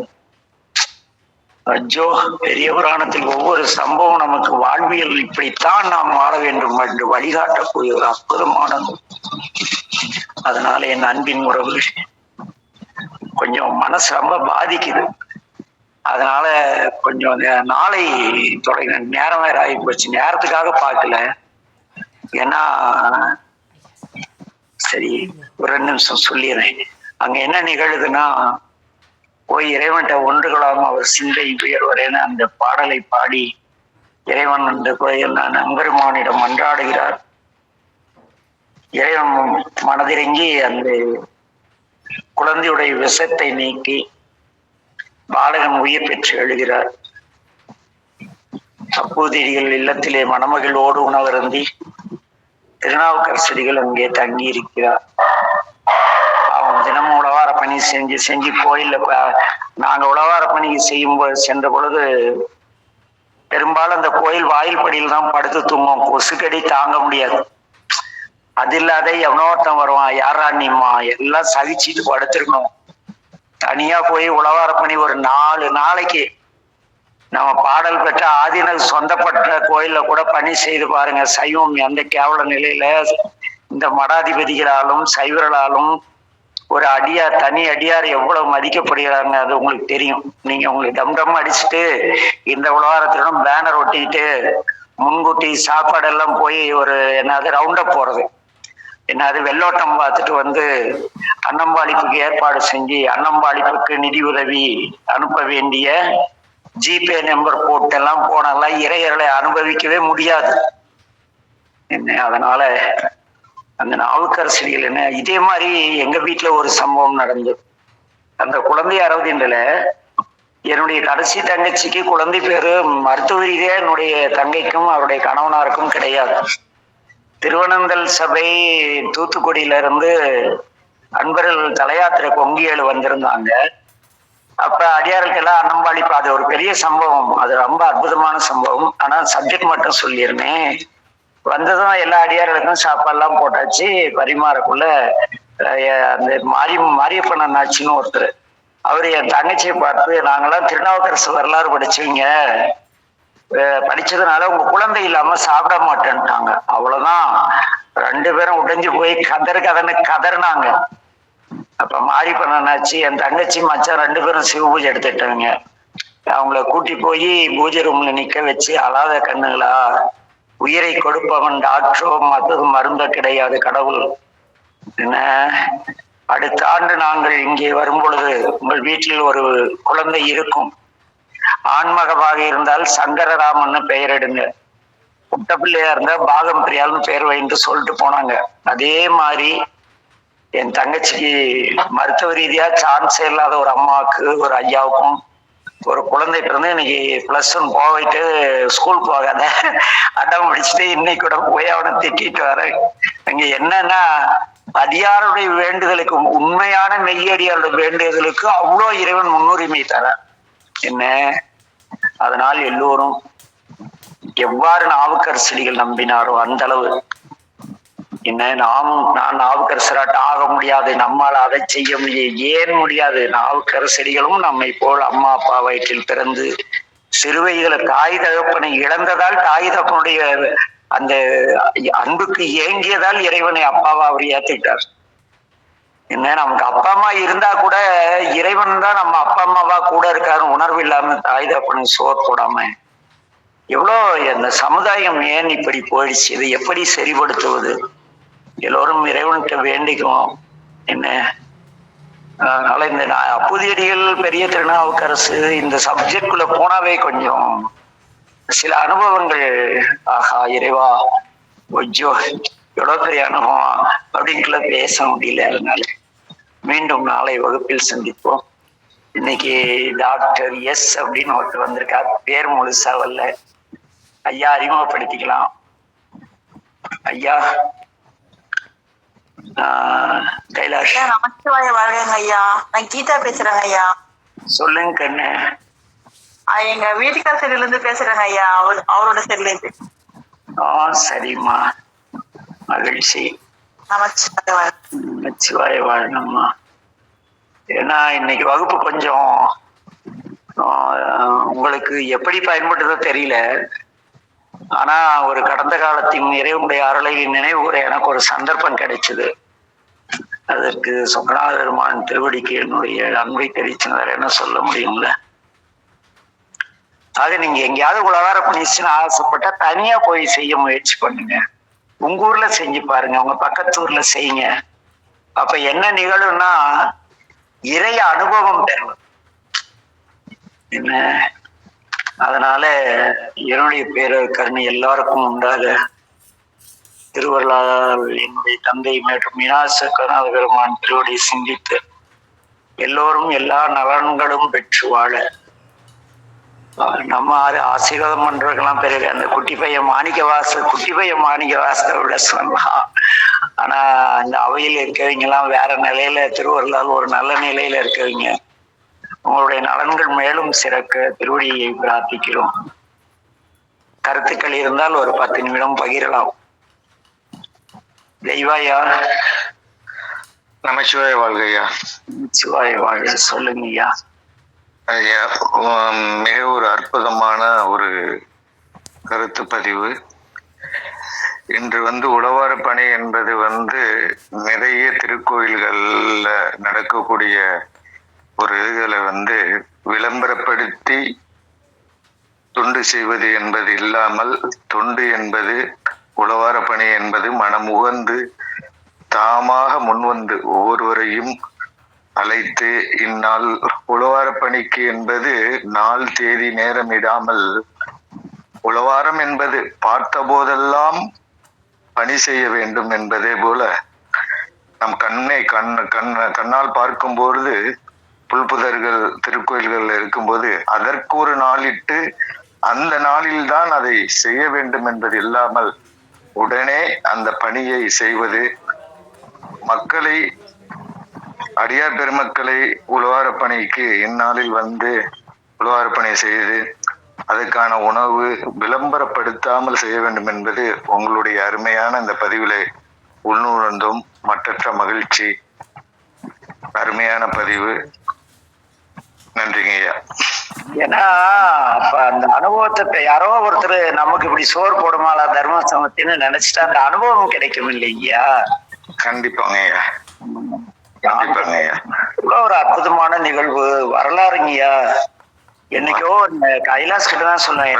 அஜோ, பெரிய புராணத்தில் ஒவ்வொரு சம்பவம் நமக்கு வாழ்வியல் இப்படித்தான் நாம் வாழ வேண்டும் என்று வழிகாட்டக்கூடிய ஒரு அற்புதமானது. அதனால என் அன்பின் உறவு கொஞ்சம் மனசு ரொம்ப பாதிக்குது. அதனால கொஞ்சம் நாளை தொடங்க நேரம் வேற ஆகி போச்சு. நேரத்துக்காக பார்க்கல, ஏன்னா சரி ஒரு 2 நிமிஷம் சொல்லிடுறேன். அங்க என்ன நிகழுதுன்னா, போய் இறைவன்கிட்ட ஒன்றுகளாம் அவர் சிந்தை உயர்வரேன்னு அந்த பாடலை பாடி இறைவன் அந்த கோயில் நம்பெருமானிடம் மன்றாடுகிறார். இறைவன் மனதிறங்கி அந்த குழந்தையுடைய விஷத்தை நீக்கி பாலகன் உயிர் பெற்று எழுகிறார். அப்போதைகள் இல்லத்திலே மணமகளோடு உணவருந்தி திருநாவுக்கரசடிகள் அங்கே தங்கி இருக்கிறார். அவன் தினமும் உழவார பணி செஞ்சு கோயில்ல நாங்க உழவார பணிக்கு சென்ற பொழுது பெரும்பாலும் அந்த கோயில் வாயில் படியில் தான் படுத்து தூங்கும். கொசுக்கடி தாங்க முடியாது. அது இல்லாத எவனோர்த்தம் வருவான், யாரா நீமா, எல்லாம் சகிச்சுட்டு படுத்திருக்கணும். தனியா போய் உழவார பணி ஒரு 4 நாளைக்கு நம்ம பாடல் பெற்ற ஆதீன சொந்தப்பட்ட கோயில்ல கூட பணி செய்து பாருங்க. சைவம் எந்த கேவல நிலையில இந்த மடாதிபதிகளாலும் சைவர்களாலும் ஒரு அடியார், தனி அடியார் எவ்வளவு மதிக்கப்படுகிறாங்க அது உங்களுக்கு தெரியும். நீங்க உங்களுக்கு டம் அடிச்சுட்டு இந்த உலகாரத்திலும் பேனர் ஒட்டிக்கிட்டு முன்கூட்டி சாப்பாடெல்லாம் போய் ஒரு ரவுண்டப் போறது, வெள்ளோட்டம் பார்த்துட்டு அன்னம்பாளிப்புக்கு ஏற்பாடு செஞ்சு அன்னம்பாளிப்புக்கு நிதி உதவி அனுப்ப வேண்டிய ஜிபே நம்பர் போட்டெல்லாம் போனெல்லாம் இறையர்களை அனுபவிக்கவே முடியாது. அதனால அந்த நாவுக்கரசடிகள் இதே மாதிரி எங்க வீட்டுல ஒரு சம்பவம் நடந்தது. அந்த குழந்தை 60 என்னுடைய கடைசி தங்கச்சிக்கு குழந்தை பேரு மருத்துவ ரீதியா என்னுடைய தங்கைக்கும் அவருடைய கணவனாருக்கும் கிடையாது. திருவனந்தல் சபை தூத்துக்குடியில இருந்து அன்பர்கள் தலையாத்திரை கொங்கியேழு வந்திருந்தாங்க. அப்ப அடியார்களுக்கெல்லாம் அன்னம்பாளிப்பு, அது ஒரு பெரிய சம்பவம், அது ரொம்ப அற்புதமான சம்பவம். ஆனா சப்ஜெக்ட் மட்டும் சொல்லியிருந்தேன். வந்ததும் எல்லா அடியார்களுக்கும் சாப்பாடுலாம் போட்டாச்சு. பரிமாறக்குள்ள அந்த மாரியப்பன் அண்ணாச்சின்னு ஒருத்தர், அவரு என் தங்கச்சியை பார்த்து, நாங்கெல்லாம் திருநாவுக்கரசு வரலாறு படிச்சவங்க, படிச்சதுனால உங்க குழந்தை இல்லாம சாப்பிட மாட்டேன்ட்டாங்க. அவ்வளவுதான். 2 பேரும் உடைஞ்சு போய் கதறினாங்க. அப்ப மாரியப்பன் அண்ணாச்சி, என் தங்கச்சி மச்சான் 2 பேரும் சிவ பூஜை எடுத்துட்டாங்க. அவங்கள கூட்டி போய் பூஜை ரூம்ல நிக்க வச்சு, அழாத கண்ணுங்களா, உயிரை கொடுப்பவன் டாக்டரோ மற்றது மருந்த கிடையாது கடவுள். என்ன, அடுத்த ஆண்டு நாங்கள் இங்கே வரும் பொழுது உங்கள் வீட்டில் ஒரு குழந்தை இருக்கும். ஆண்மகவாக இருந்தால் சங்கரராமன் பெயரிடுங்க. குட்ட பிள்ளையா இருந்தா பாகம் பிரியால்னு பேர் வைன்னு சொல்லிட்டு போனாங்க. அதே மாதிரி என் தங்கச்சிக்கு மருத்துவ ரீதியா சான்ஸே இல்லாத ஒரு அம்மாவுக்கு ஒரு ஐயாவுக்கும் ஒரு குழந்தை பிறந்து இன்னைக்கு +1 போயிட்டு ஸ்கூல் போகாத அடம் பிடிச்சிட்டு இன்னைக்கு கூட போய் அவனை திட்டிட்டு வர. அங்க என்னன்னா அடியாருடைய வேண்டுதலுக்கு, உண்மையான மெய்யடியாருடைய வேண்டுதலுக்கு அவ்வளோ இறைவன் முன்னுரிமை தர என்ன. அதனால் எல்லோரும் எவ்வாறு நாவுக்கரசடிகள் நம்பினாரோ அந்த அளவு என்ன நான் நாவுக்கரசராட்ட ஆக முடியாது, நம்மால் அதை செய்ய முடியும். ஏன் முடியாது? நாவுக்கரசடிகளும் நம்மை போல் அம்மா அப்பா வயிற்றில் பிறந்து சிறுவைகளை தாய் தகப்பனை இழந்ததால் தாய் தகப்பனுடைய அந்த அன்புக்கு ஏங்கியதால் இறைவனை அப்பாவா அவர் ஏத்துக்கிட்டார். என்ன நமக்கு அப்பா அம்மா இருந்தா கூட இறைவன் தான் நம்ம அப்பா அம்மாவா கூட இருக்காரு உணர்வு இல்லாம தாய் தகப்பனுக்கு சோறு போடாம எவ்வளோ அந்த சமுதாயம் ஏன் இப்படி போயிடுச்சு? இதை எப்படி சரிபடுத்துவது? எல்லோரும் இறைவன்கிட்ட வேண்டிக்குவோம் என்ன. அதனால இந்த அப்புதியடிகள் பெரிய திருநாவுக்கரசு இந்த சப்ஜெக்டுக்குள்ள போனாவே கொஞ்சம் சில அனுபவங்கள், ஆஹா இறைவா கொஞ்சம் எவ்வளவு பெரிய அனுபவம் அப்படின்னுக்குள்ள பேச முடியல. அதனால மீண்டும் நாளை வகுப்பில் சந்திப்போம். இன்னைக்கு டாக்டர் எஸ் அப்படின்னு ஒருத்தர் வந்திருக்கார், பேர் முழுசா வரல. ஐயா அறிமுகப்படுத்திக்கலாம். ஐயா கைலாஷ். நமச்சிவாய வாழ்க ஐயா. நான் கீதா பேசுறேங்க ஐயா. சொல்லுங்க கண்ணு. எங்க வீட்டுக்கார சைடுல இருந்து பேசுறேங்க ஐயா. அவரோட சைடுல இருந்து. சரிம்மா, மகிழ்ச்சி. நமச்சிவாய வாழணும்மா. ஏன்னா இன்னைக்கு வகுப்பு கொஞ்சம் உங்களுக்கு எப்படி பயன்படுறதோ தெரியல. ஆனா ஒரு கடந்த காலத்தின் இறைவனுடைய அருளை நினைவுகூர எனக்கு ஒரு சந்தர்ப்பம் கிடைச்சது. அதற்கு சொக்கநாத பெருமான் திருவடிக்கு என்னுடைய அன்பை தெரிவிச்சு வேற என்ன சொல்ல முடியும்ல. ஆக நீங்க எங்கேயாவது உலகார பண்ணிச்சுன்னு ஆசைப்பட்டா தனியா போய் செய்ய முயற்சி பண்ணுங்க. உங்க ஊர்ல செஞ்சு பாருங்க, உங்க பக்கத்து ஊர்ல செய்யுங்க. அப்ப என்ன நிகழும்னா இறை அனுபவம் பெறும் என்ன. அதனால என்னுடைய பேரருக்கருணை எல்லாருக்கும் உண்டாக. திருவள்ளால் என்னுடைய தந்தை மற்றும் மீனாசக்கநாத பெருமான் திருவடி சிந்தித்து எல்லோரும் எல்லா நலன்களும் பெற்று வாழ நம்ம ஆசீர்வாதம் பண்றதுக்கெல்லாம் பெரிய அந்த குட்டி பையன் மாணிக்கவாச விட சொல்லலாம். ஆனா இந்த அவையில் இருக்கவங்க எல்லாம் வேற நிலையில, திருவள்ளால் ஒரு நல்ல நிலையில இருக்கவங்க. உங்களுடைய நலன்கள் மேலும் சிறக்க திருவடியை பிரார்த்திக்கிறோம். கருத்துக்கள் இருந்தால் ஒரு 10 நிமிடம் பகிரலாம். தெய்வாயா. நமச்சிவாய வாழ்கையா. நமச்சிவாய வாழ்க. சொல்லுங்க ஐயா. ஐயா, மிக ஒரு அற்புதமான ஒரு கருத்து பதிவு. இன்று உழவார பணி என்பது நிறைய திருக்கோயில்கள்ல நடக்கக்கூடிய ஒரு இதுகளை விளம்பரப்படுத்தி தொண்டு செய்வது என்பது இல்லாமல், தொண்டு என்பது உழவார பணி என்பது மனமுகந்து தாமாக முன்வந்து ஒவ்வொருவரையும் அழைத்து இந்நாள் உழவார பணிக்கு என்பது நாள் தேதி நேரம் இடாமல், உழவாரம் என்பது பார்த்த போதெல்லாம் பணி செய்ய வேண்டும் என்பதே போல நம் கண்ணால் பார்க்கும்போது புல்புதர்கள் திருக்கோயில்கள் இருக்கும்போது அதற்கு ஒரு நாளிட்டு அந்த நாளில்தான் அதை செய்ய வேண்டும் என்பது இல்லாமல் உடனே அந்த பணியை செய்வது, மக்களை அடியார் பெருமக்களை உழவார பணிக்கு இந்நாளில் உழவார பணி செய்து அதுக்கான உணவு விளம்பரப்படுத்தாமல் செய்ய வேண்டும் என்பது உங்களுடைய அருமையான இந்த பதிவிலே உள்நுழைந்தும் மற்றற்ற மகிழ்ச்சி. அருமையான பதிவு. நன்றிங்க ஐயா. ஏன்னா அப்ப அந்த அனுபவத்தை யாரோ ஒருத்தர் நமக்கு இப்படி சோறு போடுமாளா தர்ம சமத்தின்னு நினைச்சிட்டா அந்த அனுபவம் கிடைக்கும் இல்லையா? கண்டிப்பாங்க ஐயா, கண்டிப்பாங்க ஐயா. இவ்வளவு ஒரு அற்புதமான நிகழ்வு வரலாறுங்கய்யா. என்னைக்கோ கைலாஷ் கிட்ட தான் சொன்னேன்.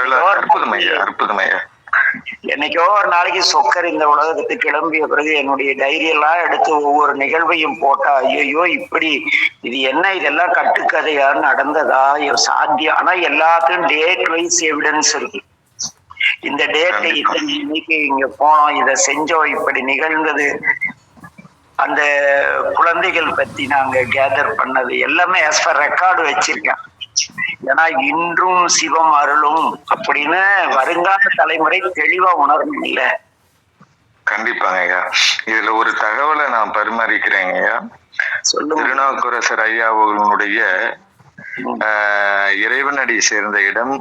என்னைக்கோ ஒரு நாளைக்கு சொக்கர் இந்த உலகத்துக்கு கிளம்பிய பிறகு என்னுடைய டைரி எல்லாம் எடுத்து ஒவ்வொரு நிகழ்வையும் போட்டா, ஐயோ இப்படி இது என்ன, இதெல்லாம் கட்டுக்கதையா நடந்ததா சாத்தியம்? ஆனா எல்லாத்துக்கும் டேட் வைஸ் எவிடன்ஸ் இருக்கு. இந்த டேட்டை இத்தனை இன்னைக்கு இங்க போனோம், இதை செஞ்சோம், இப்படி நிகழ்ந்தது, அந்த குழந்தைகள் பத்தி நாங்க கேதர் பண்ணது எல்லாமே ஆஸ் பர் ரெக்கார்டு வச்சிருக்கேன். ஏன்னா இன்றும் சிவம் அருளும் அப்படின்னு வருங்கால தலைமுறை தெளிவா உணரணும் இல்ல. கண்டிப்பாங்க ஐயா. இதுல ஒரு தகவலை நான் பரிமாறிக்கிறேங்க ஐயா. சொல்லுங்க. திருநாவுக்கரசர் ஐயா அவர்களுடைய இறைவனடி சேர்ந்த இடம்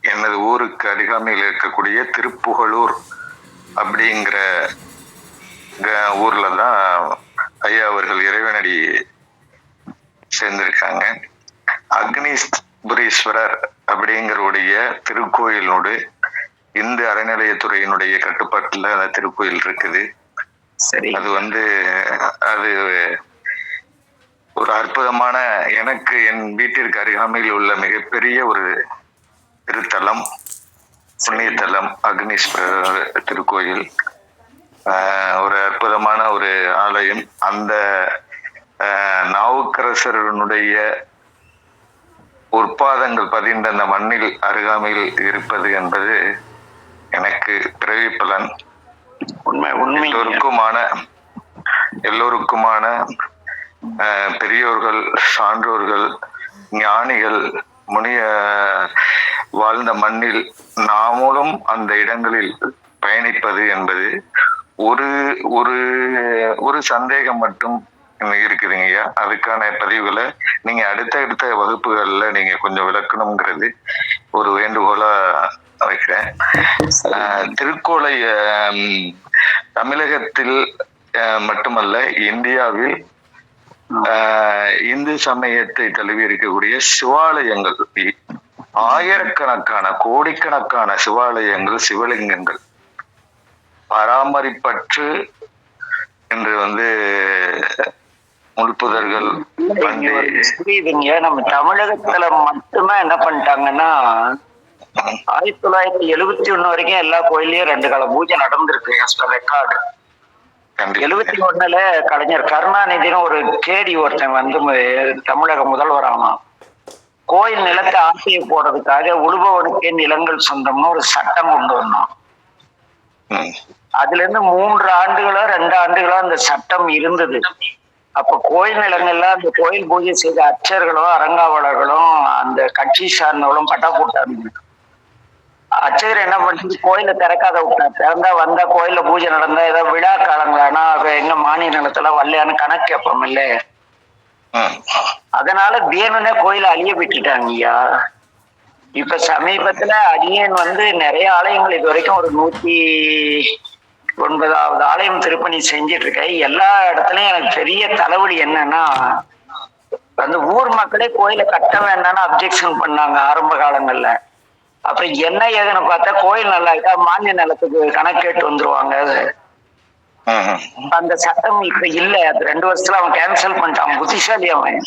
எனது ஊருக்கு அருகாமையில் இருக்கக்கூடிய திருப்புகலூர் அப்படிங்கிற ஊர்ல தான் ஐயா அவர்கள் இறைவனடி சேர்ந்திருக்காங்க. அக்னிபுரீஸ்வரர் அப்படிங்கிறவுடைய திருக்கோயிலோடு இந்து அறநிலையத்துறையினுடைய கட்டுப்பாட்டுல அந்த திருக்கோயில் இருக்குது. சரி. அது அது ஒரு அற்புதமான, எனக்கு என் வீட்டிற்கு அருகாமையில் உள்ள மிகப்பெரிய ஒரு திருத்தலம், புண்ணியத்தலம் அக்னீஸ்வரர் திருக்கோயில். ஒரு அற்புதமான ஒரு ஆலயம். அந்த நாவுக்கரசருடைய உற்பாதங்கள் பதிந்த அந்த மண்ணில் அருகாமையில் இருப்பது என்பது எனக்கு பிறவி பலன். எல்லோருக்குமான பெரியோர்கள், சான்றோர்கள், ஞானிகள் வாழ்ந்த மண்ணில் நாமளும் அந்த இடங்களில் பயணிப்பது என்பது ஒரு ஒரு ஒரு சந்தேகம் மட்டும் இருக்குதுங்க ஐயா. அதுக்கான பதிவுகளை நீங்க அடுத்த வகுப்புகள்ல நீங்க கொஞ்சம் விளக்கணுங்கிறது ஒரு வேண்டுகோளா வைக்கிறேன். திருக்கோளை தமிழகத்தில் மட்டுமல்ல, இந்தியாவில் இந்து சமயத்தை தழுவி இருக்கக்கூடிய சிவாலயங்கள், ஆயிரக்கணக்கான கோடிக்கணக்கான சிவாலயங்கள், சிவலிங்கங்கள் பராமரிப்பற்று என்று முழுப்புதர்கள் புரியுதுங்க. நம்ம தமிழகத்துல மட்டும்தான் என்ன பண்ணிட்டாங்கன்னா 1971 வரைக்கும் எல்லா கோயிலையும் 2 கால பூஜை நடந்திருக்கு. ரெக்கார்டு 71 கலைஞர் கருணாநிதினு ஒரு கேடி ஒருத்தன் தமிழக முதல்வர் ஆனான். கோயில் நிலத்தை ஆசையை போடுறதுக்காக உழுபவனுக்கே நிலங்கள் சொந்தம்னு ஒரு சட்டம் கொண்டு வந்தான். அதுல இருந்து 3 ஆண்டுகளோ 2 ஆண்டுகளோ அந்த சட்டம் இருந்தது. அப்ப கோயில் நிலங்கள்ல அந்த கோயில் பூஜை செய்த அர்ச்சகர்களும் அறங்காவலர்களும் அந்த கட்சி சார்ந்தவர்களும் பட்டா போட்டாங்க. அர்ச்சகர் என்ன பண்ணிட்டு கோயில திறக்காத விட்டார். திறந்தா வந்தா கோயில்ல பூஜை நடந்தா ஏதாவது விழா காலங்களானா எங்க மானிய நிலத்துல வரலையான்னு கணக்கு கேட்போம் இல்ல. அதனால வேணும்னே கோயில அழிய விட்டுட்டாங்க ஐயா. இப்ப சமீபத்துல அடியேன் நிறைய ஆலயங்கள் இது வரைக்கும் ஒரு 109வது ஆலயம் திருப்பணி செஞ்சிட்டு இருக்கேன். எல்லா இடத்துலயும் எனக்கு பெரிய தலைவலி என்னன்னா, ஊர் மக்களே கோயிலை கட்ட வேண்டாம்னு அப்ஜெக்ஷன் பண்ணாங்க ஆரம்ப காலங்கள்ல. அப்புறம் என்ன ஏதுன்னு பார்த்தா கோயில் நல்லா இருக்கா மானிய நிலத்துக்கு கணக்கு கேட்டு வந்துருவாங்க. அந்த சட்டம் இப்ப இல்ல. அது 2 வருஷத்துல அவன் கேன்சல் பண்ணிட்டான். புத்திசாலி அவன்.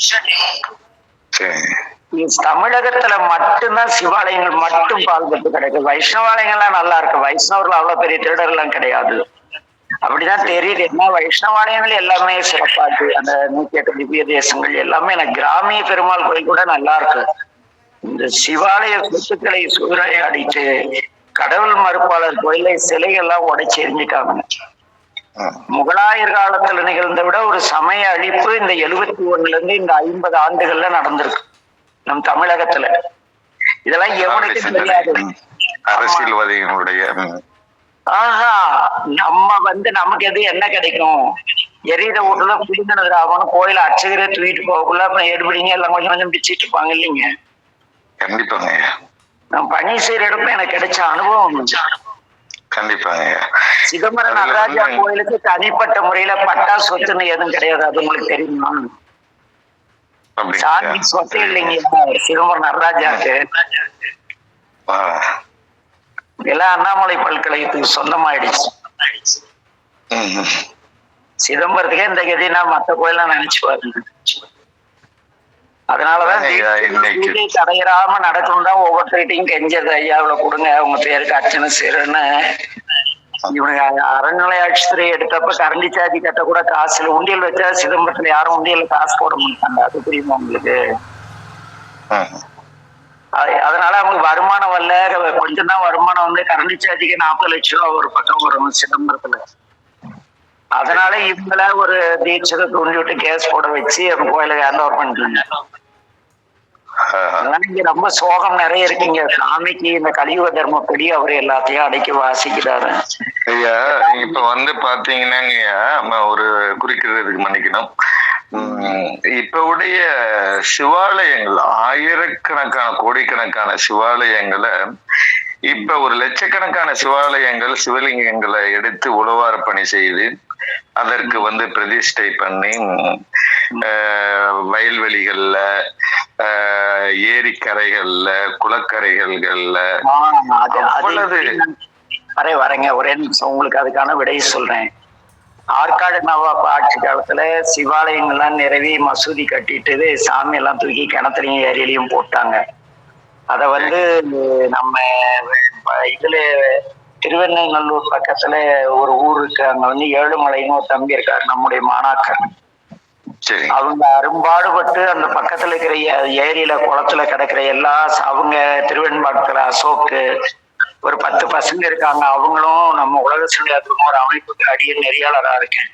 தமிழகத்துல மட்டும்தான் சிவாலயங்கள் மட்டும் பாதுகாப்பு கிடைக்கும். வைஷ்ணவாலயங்கள்லாம் நல்லா இருக்கு. வைஷ்ணவர்கள் அவ்வளவு பெரிய திருடர்கள்லாம் கிடையாது. அப்படிதான் தெரியுது. என்ன வைஷ்ணவாலயங்கள் எல்லாமே சிறப்பா இருக்கு. அந்த 108 திவ்ய தேசங்கள் எல்லாமே. எனக்கு கிராமிய பெருமாள் கோயில் கூட நல்லா இருக்கு. இந்த சிவாலய சொத்துக்களை சூறையாடிட்டு கடவுள் மறுப்பாளர் கோயிலை சிலைகள்லாம் உடைச்சு எரிஞ்சிட்டாங்க. முகலாயர் காலத்துல நிகழ்ந்த விட ஒரு சமய அழிப்பு இந்த 71 இருந்து இந்த 50 ஆண்டுகள்ல நடந்திருக்கு நம் தமிழகத்துல. இதெல்லாம் எவனுக்கு தெரியாது. அரசியல்வாதிகளுடைய நம்ம நமக்கு எது என்ன கிடைக்கும்? எரியிற வீட்டுல புரிந்தனது ஆகணும். கோயில அர்ச்சகரே தூக்கிட்டு போகக்குள்ள அப்புறம் எடுபடிங்க எல்லாம் கொஞ்சம் கொஞ்சம் பிச்சுட்டு இருப்பாங்க இல்லைங்க. கண்டிப்பாங்க. நான் பணி செய்யற இடத்துல எனக்கு கிடைச்ச அனுபவம். கண்டிப்பாங்க. சிதம்பரம் நடராஜா கோயிலுக்கு தனிப்பட்ட முறையில பட்டா சொத்துன்னு எதுவும் கிடையாது. அது உங்களுக்கு தெரியுமா? சாமி சொத்து இல்லைங்க சிதம்பரம் நடராஜாக்கு. எல்லாம் அண்ணாமலை பல்கலைக்கழகத்துக்கு சொந்தமாயிடுச்சு. சிதம்பரத்துக்கே இந்த கதினா மத்த கோயிலாம் நினைச்சு பாருங்க. அதனாலதான் பூஜை தடையிறாம நடக்கணும் தான் ஒவ்வொருத்தர்கிட்டையும் கெஞ்சது. ஐயாவில கொடுங்க உங்க பேருக்கு அர்ச்சனை செய்யறேன்னு. இவனுக்கு அறநிலை ஆட்சித்துறை எடுத்தப்ப கரண்டி சார்ஜ் கட்ட கூட காசு இல்லை. உண்டியல் வச்சா சிதம்பரத்துல யாரும் உண்டியல்ல காசு போட மாட்டாங்க. அது தெரியுமா உங்களுக்கு? அதனால அவங்களுக்கு வருமானம் வரல, கொஞ்சம் தான் வருமானம் வந்து கரண்ட் சார்ஜுக்கு 40 லட்சம் ரூபா ஒரு பக்கம் வரும் சிதம்பரத்துல. அதனால இவங்கள ஒரு தீட்சத்தை தூண்டி விட்டு கேஸ் போட வச்சு அவங்க கோயிலை ஹேண்ட் ஓவர் பண்ணிட்டாங்க. அதனால இங்க ரொம்ப சோகம் நிறைய இருக்குங்க. சாமிக்கு இந்த கலியுக தர்மப்படி அவர் எல்லாத்தையும் அடக்கி வாசிக்கிறாரு. ஐயா இப்ப வந்து பாத்தீங்கன்னாங்கய்யா, ஒரு குறிக்கிறதுக்கு மன்னிக்கணும். இப்ப உடைய சிவாலயங்கள், ஆயிரக்கணக்கான கோடிக்கணக்கான சிவாலயங்களை, இப்ப ஒரு லட்சக்கணக்கான சிவாலயங்கள் சிவலிங்கங்களை எடுத்து உழவார பணி செய்து அதற்கு வந்து பிரதிஷ்டை பண்ணி வயல்வெளிகள்ல, ஏரிக்கரைகள்ல, குளக்கரைகள்ல வரேங்க. ஒரே நிமிஷம் உங்களுக்கு அதுக்கான விடையை சொல்றேன். ஆற்காடு நவாப் ஆட்சி காலத்துல சிவாலயங்கள்லாம் நிறவி மசூதி கட்டிட்டு சாமி எல்லாம் தூக்கி கிணத்துலையும் ஏரியிலையும் போட்டாங்க. அத வந்து நம்ம இதுல திருவெண்ணநல்லூர் பக்கத்துல ஒரு ஊர் இருக்கு, அங்க வந்து ஏழுமலைன்னு ஒரு தம்பி இருக்காரு, நம்முடைய மாணாக்கர். அவங்க அரும்பாடுபட்டு அந்த பக்கத்துல இருக்கிற ஏரியில குளத்துல கிடக்குற எல்லா அவங்க திருவெண்பாட்டுல அசோக்கு ஒரு 10 பசங்க இருக்காங்க. அவங்களும் நம்ம உலக சுழியாத்துக்கு ஒரு அமைப்புக்கு அடிய நெறியாளரா இருக்கேன்.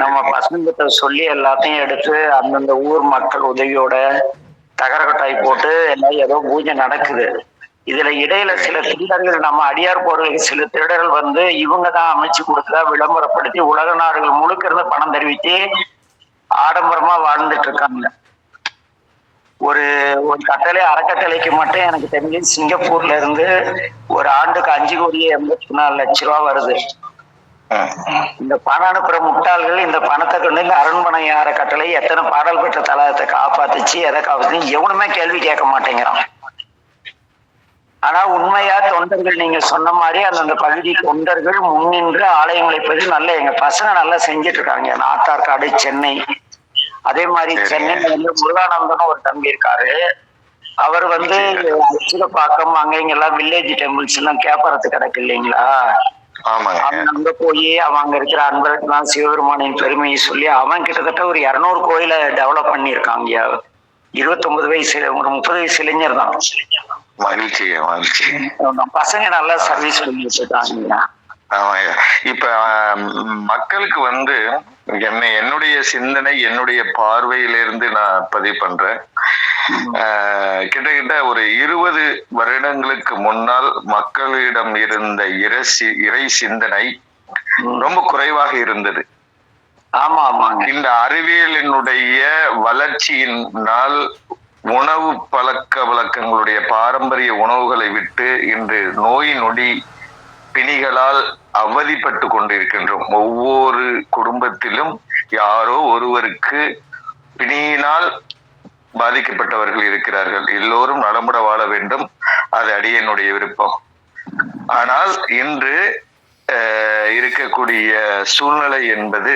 நம்ம பசங்கிட்ட சொல்லி எல்லாத்தையும் எடுத்து அந்தந்த ஊர் மக்கள் உதவியோட தகரக்கட்டாய் போட்டு எல்லாம் ஏதோ பூஜை நடக்குது. இதுல இடையில சில திருடர்கள், நம்ம அடியார் போறவர்களுக்கு சில திருடர்கள் வந்து இவங்க தான் அமைச்சு கொடுத்ததா விளம்பரப்படுத்தி உலக நாடுகள் முழுக்க இருந்து பணம் தெரிவித்து ஆடம்பரமா வாழ்ந்துட்டு இருக்காங்க. ஒரு கட்டளை அறக்கட்டளைக்கு மட்டும் எனக்கு தெரிஞ்சு சிங்கப்பூர்ல இருந்து ஒரு ஆண்டுக்கு 5,84,00,000 ரூபா வருது. இந்த பணம் அனுப்புற முட்டாள்கள் இந்த பணத்தை கொண்டு இந்த அரண்மனை அறக்கட்டளை எத்தனை பாடல் பெற்ற தலத்தை காப்பாத்துச்சு, எதை காப்பாத்துச்சு எவனுமே கேள்வி கேட்க மாட்டேங்கிறான். ஆனா உண்மையா தொண்டர்கள் நீங்க சொன்ன மாதிரி அந்தந்த பகுதி தொண்டர்கள் முன்னின்று ஆலயங்களை பற்றி நல்ல எங்க பசங்க நல்லா செஞ்சுட்டு இருக்காங்க. நாத்தார்காடு, சென்னை, அதே மாதிரி சென்னையில வந்து முருகானந்தன் ஒரு தம்பி இருக்காரு. அவர் வந்து அச்சுதப்பாக்கம் அங்க இங்க எல்லாம் வில்லேஜ் டெம்பிள்ஸ் எல்லாம் கேப்பரத்து கிடக்கு இல்லைங்களா, அவன் அங்க போய் அவன் அங்க இருக்கிற அன்பர்கள்லாம் சிவபெருமானின் பெருமையை சொல்லி அவன் கிட்டத்தட்ட ஒரு 200 கோயிலை டெவலப் பண்ணியிருக்காங்க. 29 வயசு ஒரு 30 வயசு இளைஞர் தான். பசங்க நல்லா சர்வீஸ் பண்ணிட்டு இருக்காங்க. இப்ப மக்களுக்கு வந்து என்னுடைய சிந்தனை, என்னுடைய பார்வையிலிருந்து நான் பதிவு பண்றேன். கிட்டத்தட்ட ஒரு 20 வருடங்களுக்கு முன்னால் மக்களிடம் இருந்த இறை சிந்தனை ரொம்ப குறைவாக இருந்தது. இந்த அறிவியலினுடைய வளர்ச்சியினால் உணவு பழக்க வழக்கங்களுடைய பாரம்பரிய உணவுகளை விட்டு இன்று நோய் நொடி பிணிகளால் அவதிப்பட்டு கொண்டிருக்கின்றோம். ஒவ்வொரு குடும்பத்திலும் யாரோ ஒருவருக்கு பிணியினால் பாதிக்கப்பட்டவர்கள் இருக்கிறார்கள். எல்லோரும் நலமுட வாழ வேண்டும், அது அடியனுடைய விருப்பம். ஆனால் இன்று இருக்கக்கூடிய சூழ்நிலை என்பது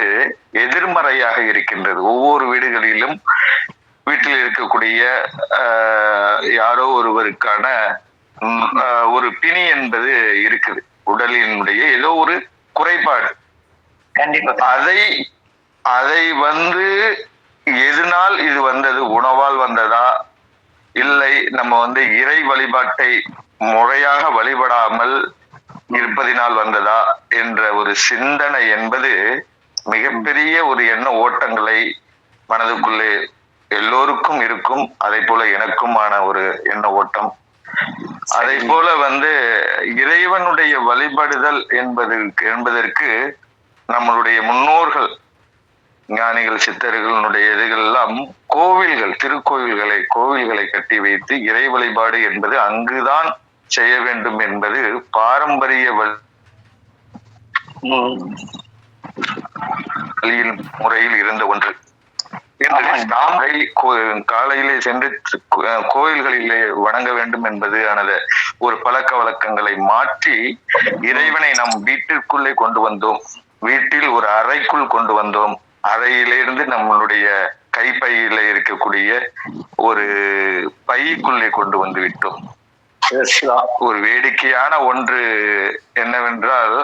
எதிர்மறையாக இருக்கின்றது. ஒவ்வொரு வீட்டில் இருக்கக்கூடிய யாரோ ஒருவருக்கான ஒரு பிணி என்பது இருக்குது. உடலினுடைய ஏதோ ஒரு குறைபாடு. கண்டிப்பா அதை வந்து எதனால் இது வந்தது, உணவால் வந்ததா, இல்லை நம்ம வந்து இறை வழிபாட்டை முறையாக வழிபடாமல் இருப்பதினால் வந்ததா என்ற ஒரு சிந்தனை என்பது மிகப்பெரிய ஒரு எண்ண ஓட்டங்களை மனதுக்குள்ளே எல்லோருக்கும் இருக்கும். அதை போல எனக்குமான ஒரு எண்ண ஓட்டம். அதை போல வந்து இறைவனுடைய வழிபடுதல் என்பதற்கு நம்மளுடைய முன்னோர்கள், ஞானிகள், சித்தர்களுடைய இதுகளெல்லாம் கோவில்களை கட்டி வைத்து இறை வழிபாடு என்பது அங்குதான் செய்ய வேண்டும் என்பது பாரம்பரிய முறையில் இருந்த ஒன்று. காலையிலே சென்று கோயில்களிலே வணங்க வேண்டும் என்பது ஒரு பழக்க வழக்கங்களை மாற்றி இறைவனை நம் வீட்டிற்குள்ளே கொண்டு வந்தோம். வீட்டில் ஒரு அறைக்குள் கொண்டு வந்தோம். அறையிலிருந்து நம்மளுடைய கைப்பையில இருக்கக்கூடிய ஒரு பைக்குள்ளே கொண்டு வந்து விட்டோம். ஒரு வேடிக்கையான ஒன்று என்னவென்றால்,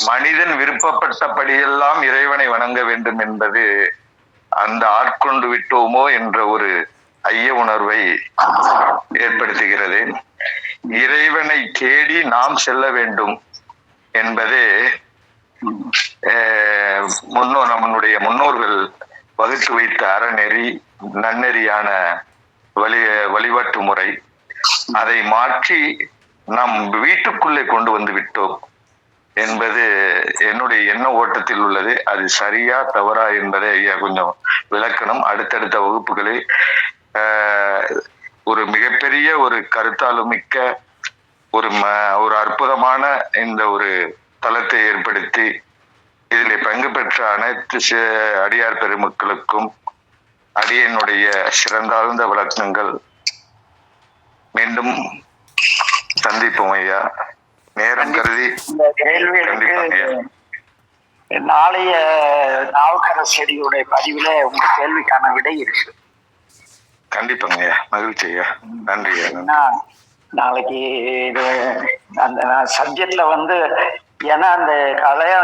மனிதன் விருப்பப்பட்டபடியெல்லாம் இறைவனை வணங்க வேண்டும் என்பது அந்த ஆட்கொண்டு விட்டோமோ என்ற ஒரு ஐய உணர்வை ஏற்படுத்துகிறது. இறைவனை தேடி நாம் செல்ல வேண்டும் என்பதே நம்முடைய முன்னோர்கள் வகுத்து வைத்த அறநெறி, நன்னெறியான வழிபாட்டு முறை. அதை மாற்றி நாம் வீட்டுக்குள்ளே கொண்டு வந்து விட்டோம் என்பது என்னுடைய எண்ண ஓட்டத்தில் உள்ளது. அது சரியா தவறா என்பதை ஐயா கொஞ்சம் விளக்கணும். அடுத்தடுத்த வகுப்புகளில் ஒரு மிகப்பெரிய ஒரு கருத்தாளுமிக்க ஒரு அற்புதமான இந்த ஒரு தளத்தை ஏற்படுத்தி இதில் பங்கு பெற்ற அனைத்து அடியார் பெருமக்களுக்கும் அடியனுடைய சிறந்தாழ்ந்த விளக்கங்கள். மீண்டும் சந்திப்போம் ஐயா. நேரம் கருதி இந்த கேள்விகளுக்கு நாளைய நாவுக்கரசடியுடைய பதிவுல உங்க கேள்விக்கான விடை இருக்கு. கண்டிப்பாங்க ஐயா. மகிழ்ச்சி ஐயா. நன்றி ஐயா. நாளைக்கு இது அந்த சப்ஜெக்ட்ல வந்து ஏன்னா அந்த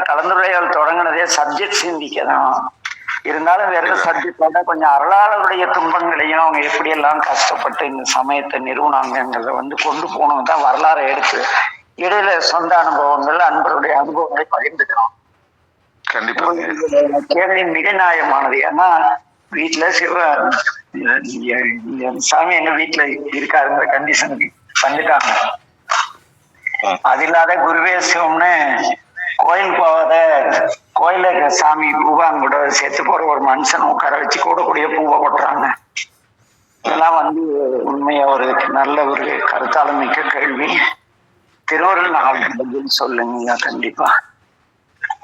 கலந்துரையாடல் தொடங்கினதே சப்ஜெக்ட் சிந்திக்கதான். இருந்தாலும் வேற சப்ஜெக்டோட கொஞ்சம் அருளாளருடைய துன்பங்களையும் அவங்க எப்படியெல்லாம் கஷ்டப்பட்டு இந்த சமயத்தை நிறுவனாங்கிறத வந்து கொண்டு போனோம் தான் வரலாறு எடுத்து இடையில சொந்த அனுபவங்கள், அன்பருடைய அனுபவங்களை பகிர்ந்துக்கிறோம். கேள்வி மிக நியாயமானது. ஏன்னா வீட்டுல சாமி எங்க வீட்டுல இருக்காருங்கிற கண்டிஷனுக்கு வந்துட்டாங்க. அது இல்லாத குருவே சிவம்னு கோயில் போகாத கோயில சாமி பூவாங்கூட செத்து போற ஒரு மனுஷன் உட்கார வச்சு கூடக்கூடிய பூவை கொட்டுறாங்க. இதெல்லாம் வந்து உண்மையா ஒரு நல்ல ஒரு கருத்தாளம் மிக்க கேள்வி. திருவருள் நாள் சொல்லுங்க கண்டிப்பா.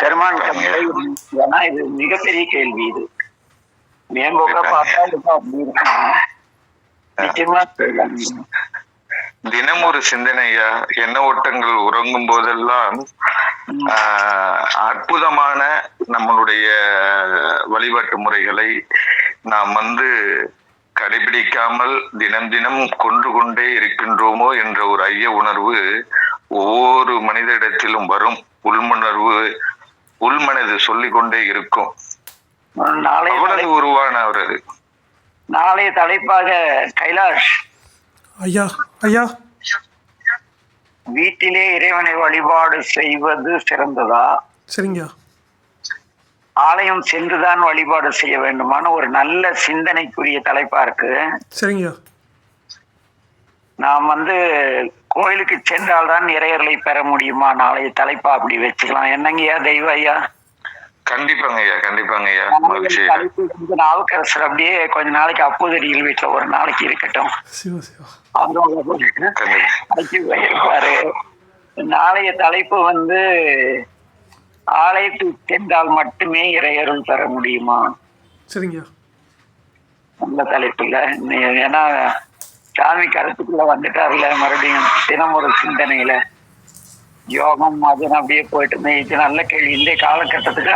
பெருமான் ஏன்னா இது மிகப்பெரிய கேள்வி. இது மேம்போக்கா பார்த்தா அப்படி இருக்காங்க. நிச்சயமா தினம் ஒரு சிந்தனையா. எண்ண ஓட்டங்கள் உறங்கும் போதெல்லாம் அற்புதமான நம்மளுடைய வழிபாட்டு முறைகளை நாம் வந்து கடைபிடிக்காமல் தினம் தினம் கொண்டே இருக்கின்றோமோ என்ற ஒரு ஐய உணர்வு ஒவ்வொரு மனிதரிடத்திலும் வரும். உள்மனது சொல்லிக்கொண்டே இருக்கும். அவ்வளவு உருவான அவரது நாளைய தலைப்பாக கைலாஷ் ஐயா. ஐயா, வீட்டிலே இறைவனை வழிபாடு செய்வது சிறந்ததா, சரிங்க, ஆலயம் சென்றுதான் வழிபாடு செய்ய வேண்டுமான ஒரு நல்ல சிந்தனைக்குரிய தலைப்பா இருக்கு. சரிங்க. நாம் வந்து கோயிலுக்கு சென்றால்தான் இறையர்களை பெற முடியுமா? நாளைய தலைப்பா அப்படி வச்சுக்கலாம். என்னங்கய்யா தெய்வ ஐயா? கண்டிப்பாங்க ஐயா. கண்டிப்பாங்க ஐயா. நாவுக்கரசர் அப்படியே கொஞ்ச நாளைக்கு அப்போதடிகள் வீட்டுல ஒரு நாளைக்கு இருக்கட்டும். இருப்பாரு. நாளைய தலைப்பு வந்து ஆலயத்துக்கு சென்றால் மட்டுமே இறையருள் பெற முடியுமா? சரிங்க. நல்ல தலைப்பு இல்ல. ஏன்னா சாமி கருத்துக்குள்ள வந்துட்டாருல. மறுபடியும் தினம் ஒரு சிந்தனையில யோகம் அதுன்னு அப்படியே போயிட்டு இருந்தேன். இது நல்ல கேள்வி. இந்த காலகட்டத்துக்கு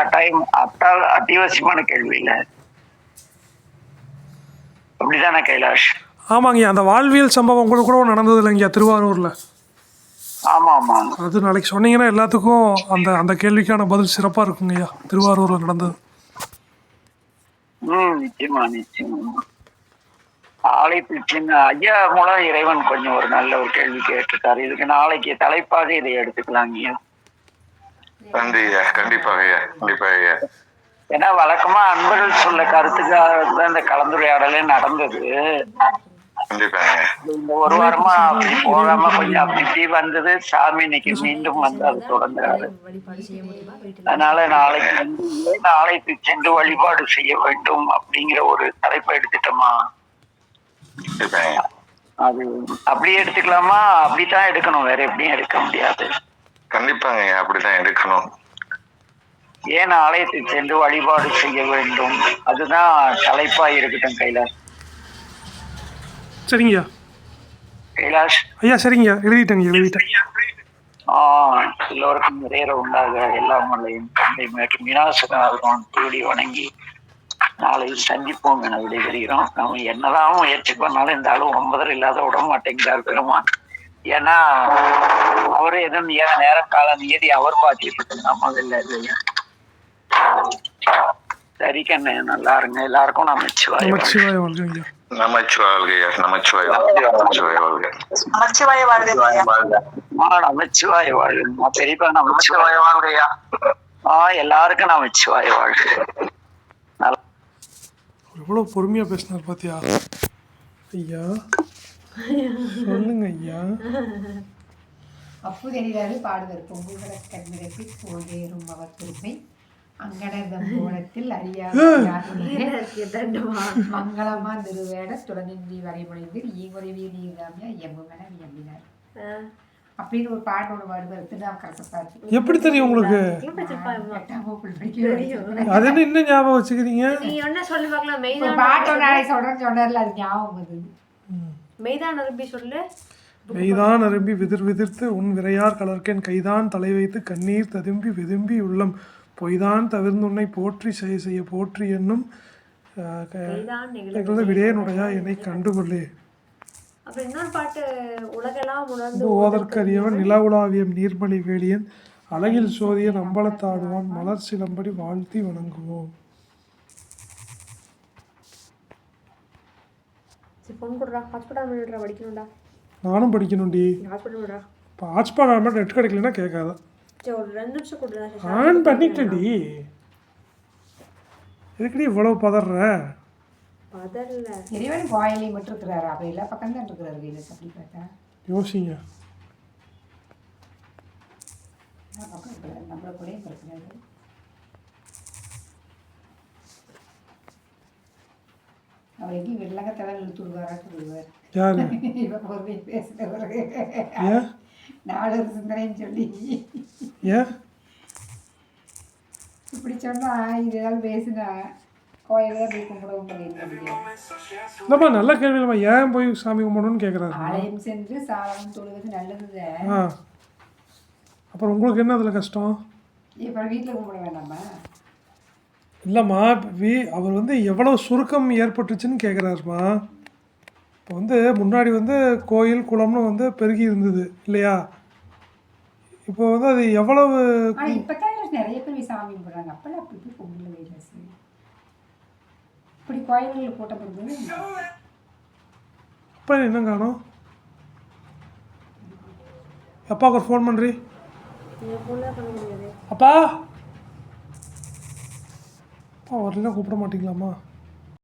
அத்தியாவசியமான கேள்வி இல்ல. அப்படிதானே கைலாஷ்? ஆமாங்கய்யா. அந்த வாழ்வியல் சம்பவம் கூட நடந்தது இல்லைங்கய்யா திருவாரூர்ல? ஆமா ஆமா. அது நாளைக்கு சொன்னீங்கன்னா எல்லாத்துக்கும் அந்த கேள்விக்கான பதில் சிறப்பா இருக்குங்கய்யா. திருவாரூர்ல நடந்தது. நிச்சயமா நிச்சயமா. ஆலயத்து சின்ன ஐயா மூலம் இறைவன் கொஞ்சம் ஒரு நல்ல ஒரு கேள்வி கேட்டுட்டாரு. இதுக்கு நாளைக்கு தலைப்பாக இதை எடுத்துக்கலாங்கய்யா. கண்டிப்பாக. ஏன்னா வழக்கமா அன்பர்கள் சொல்ல கருத்துக்காக இந்த கலந்துரையாடலே நடந்தது. இந்த ஒரு வாரமா அப்படி போகாம கொஞ்சம் அப்படி வந்தது. சாமி இன்னைக்கு மீண்டும் வந்து அது தொடங்குறாரு. அதனால நாளைக்கு வந்து ஆலயத்துக்கு சென்று வழிபாடு செய்ய வேண்டும் அப்படிங்கிற ஒரு தலைப்பை எடுத்துட்டோமா? அது அப்படியே எடுத்துக்கலாமா? அப்படித்தான் எடுக்கணும், வேற எப்படியும் எடுக்க முடியாது. கண்டிப்பாங்க, அப்படிதான் எடுக்கணும். ஏன் ஆலயத்துக்கு சென்று வழிபாடு செய்ய வேண்டும், அதுதான் தலைப்பா இருக்கட்டும். கைலாஷ். சரிங்கய்யா. கைலாஷ் ஐயா. சரிங்க, எழுதிட்டேன். எல்லோருக்கும் நிறைய உண்டாக எல்லாம் தந்தை மற்றும் விநாசகம் கூடி வணங்கி நாளை சந்திப்போம் என விடைபெறுகிறோம். நம்ம என்னதான் முயற்சி பண்ணாலும் இந்த அளவு 9 இல்லாத விட மாட்டேங்கிறார் பெருமான். ஏன்னா அவரு எதுவும் நேரம் கால நியதி அவர் பாத்தியப்பட்டு நம்ம இல்லையா? சரி கண்ணு, நல்லா இருங்க. எல்லாருக்கும் நமச்சிவாய. நமச்சிவாழ்க நமச்சிவாய நமச்சிவாய வாழ்க. நமச்சிவாய வாழ்க ஐயா. நமச்சிவாய வாழ்க பெரியப்பா. நமச்சிவாய வாழ்கையா. எல்லாருக்கும் நமச்சிவாய வாழ்க. எவ்வளோ பொறுமையாக பேசினார் பார்த்தியா ஐயா? சொல்லுங்க ஐயா. அப்புதெரியாது பாடுவர் பொங்குகிற கண்மிரப்பி போதேறும் அவர் பெருமை அங்கனர்தம் கோலத்தில் அறியாத மங்களமா திருவேட துடனின்றி வரைமுறைந்து ஈங்குறை வீதி இல்லாமையா எம்புமென எம்பினார் அப்படின்னு ஒரு பாட்டு ஒன்று பாடுவார் திருநாவுக்கரசர். எப்படி தெரியும் உங்களுக்கு? அது என்ன இன்னும் ஞாபகம் வச்சுக்கிறீங்க? பாட்டு நாளைக்கு சொல்றேன்னு சொன்னார்ல, அது ஞாபகம் வந்தது. மெய்தான் அரும்பி விதிர் விதிர்த்து உன் விரையார் கலர்க்கேன் கைதான் தலை வைத்து கண்ணீர் ததும்பி விதும்பி உள்ளம் பொய்தான் தவிர்ந்து உன்னை போற்றி செய்ய போற்றி என்னும் விடேனுடையா என்னை கண்டுகொள்ளே. ஓதற்கரியவன் நில உலாவியம் நீர்மணி வேலியன் அழகில் சோதியன் அம்பலத்தாடுவான் மலர் சிலம்படி வாழ்த்தி வணங்குவோம். நானும் படிக்கணும்டி. இப்போ ஹாட்ஸ்பாட் ஆன் நெட் கிடைக்கலன்னா கேட்காத. ஆன் பண்ணிட்டேன்டி. எதுக்கடி இவ்வளோ பதற? இறைவன் கோயிலை மட்டும் இருக்கிறாரு, அப்போ எல்லா பக்கம் தான் இருக்கிறாரு கையில். அப்படி பார்த்தா யோசிங்க. எல்லா பக்கம் இருக்கிறாரு, நம்மளை கூட இருக்கிறாரு. அவர் எங்கேயும் வெள்ளக்கத்தலை இழுத்து விடுவாரா சொல்லுவார். யாரு? இவன் பொறுமை பேசுகிறவர் ஏன் நாலு சிந்தனைன்னு சொல்லி ஏன் இப்படி சொன்னா இதெல்லாம் பேசுனா கோயிலில் போய் கும்பிடவும் பண்ணியிருக்க. இல்லைம்மா, நல்ல கேள்வியில்லைம்மா. ஏன் போய் சாமி கும்பிடணும்னு கேட்குறாரு. ஆலயம் சென்று சாலம் தொழுவது நல்லது. அப்புறம் உங்களுக்கு என்ன அதில் கஷ்டம்? இப்போ வீட்டில் கும்பிட வேண்டாமா? இல்லைம்மா, அவர் வந்து எவ்வளோ சுருக்கம் ஏற்பட்டுச்சுன்னு கேட்குறாருமா. இப்போ வந்து முன்னாடி வந்து கோயில் குளம்னு வந்து பெருகி இருந்தது இல்லையா? இப்போ வந்து அது எவ்வளவு இப்போ தான் நிறைய பேர் சாமி கும்பிட்றாங்க. அப்போல்லாம் அப்படி போய் கும்பிடல கைலாசு. இப்படி கோயில்களில் போட்டப்படுது. அப்பா என்ன காணும்? அப்பாவுக்கு ஒரு ஃபோன் பண்ணுறி. அப்பா அப்பா வரலாம் கூப்பிட மாட்டீங்களாம்மா?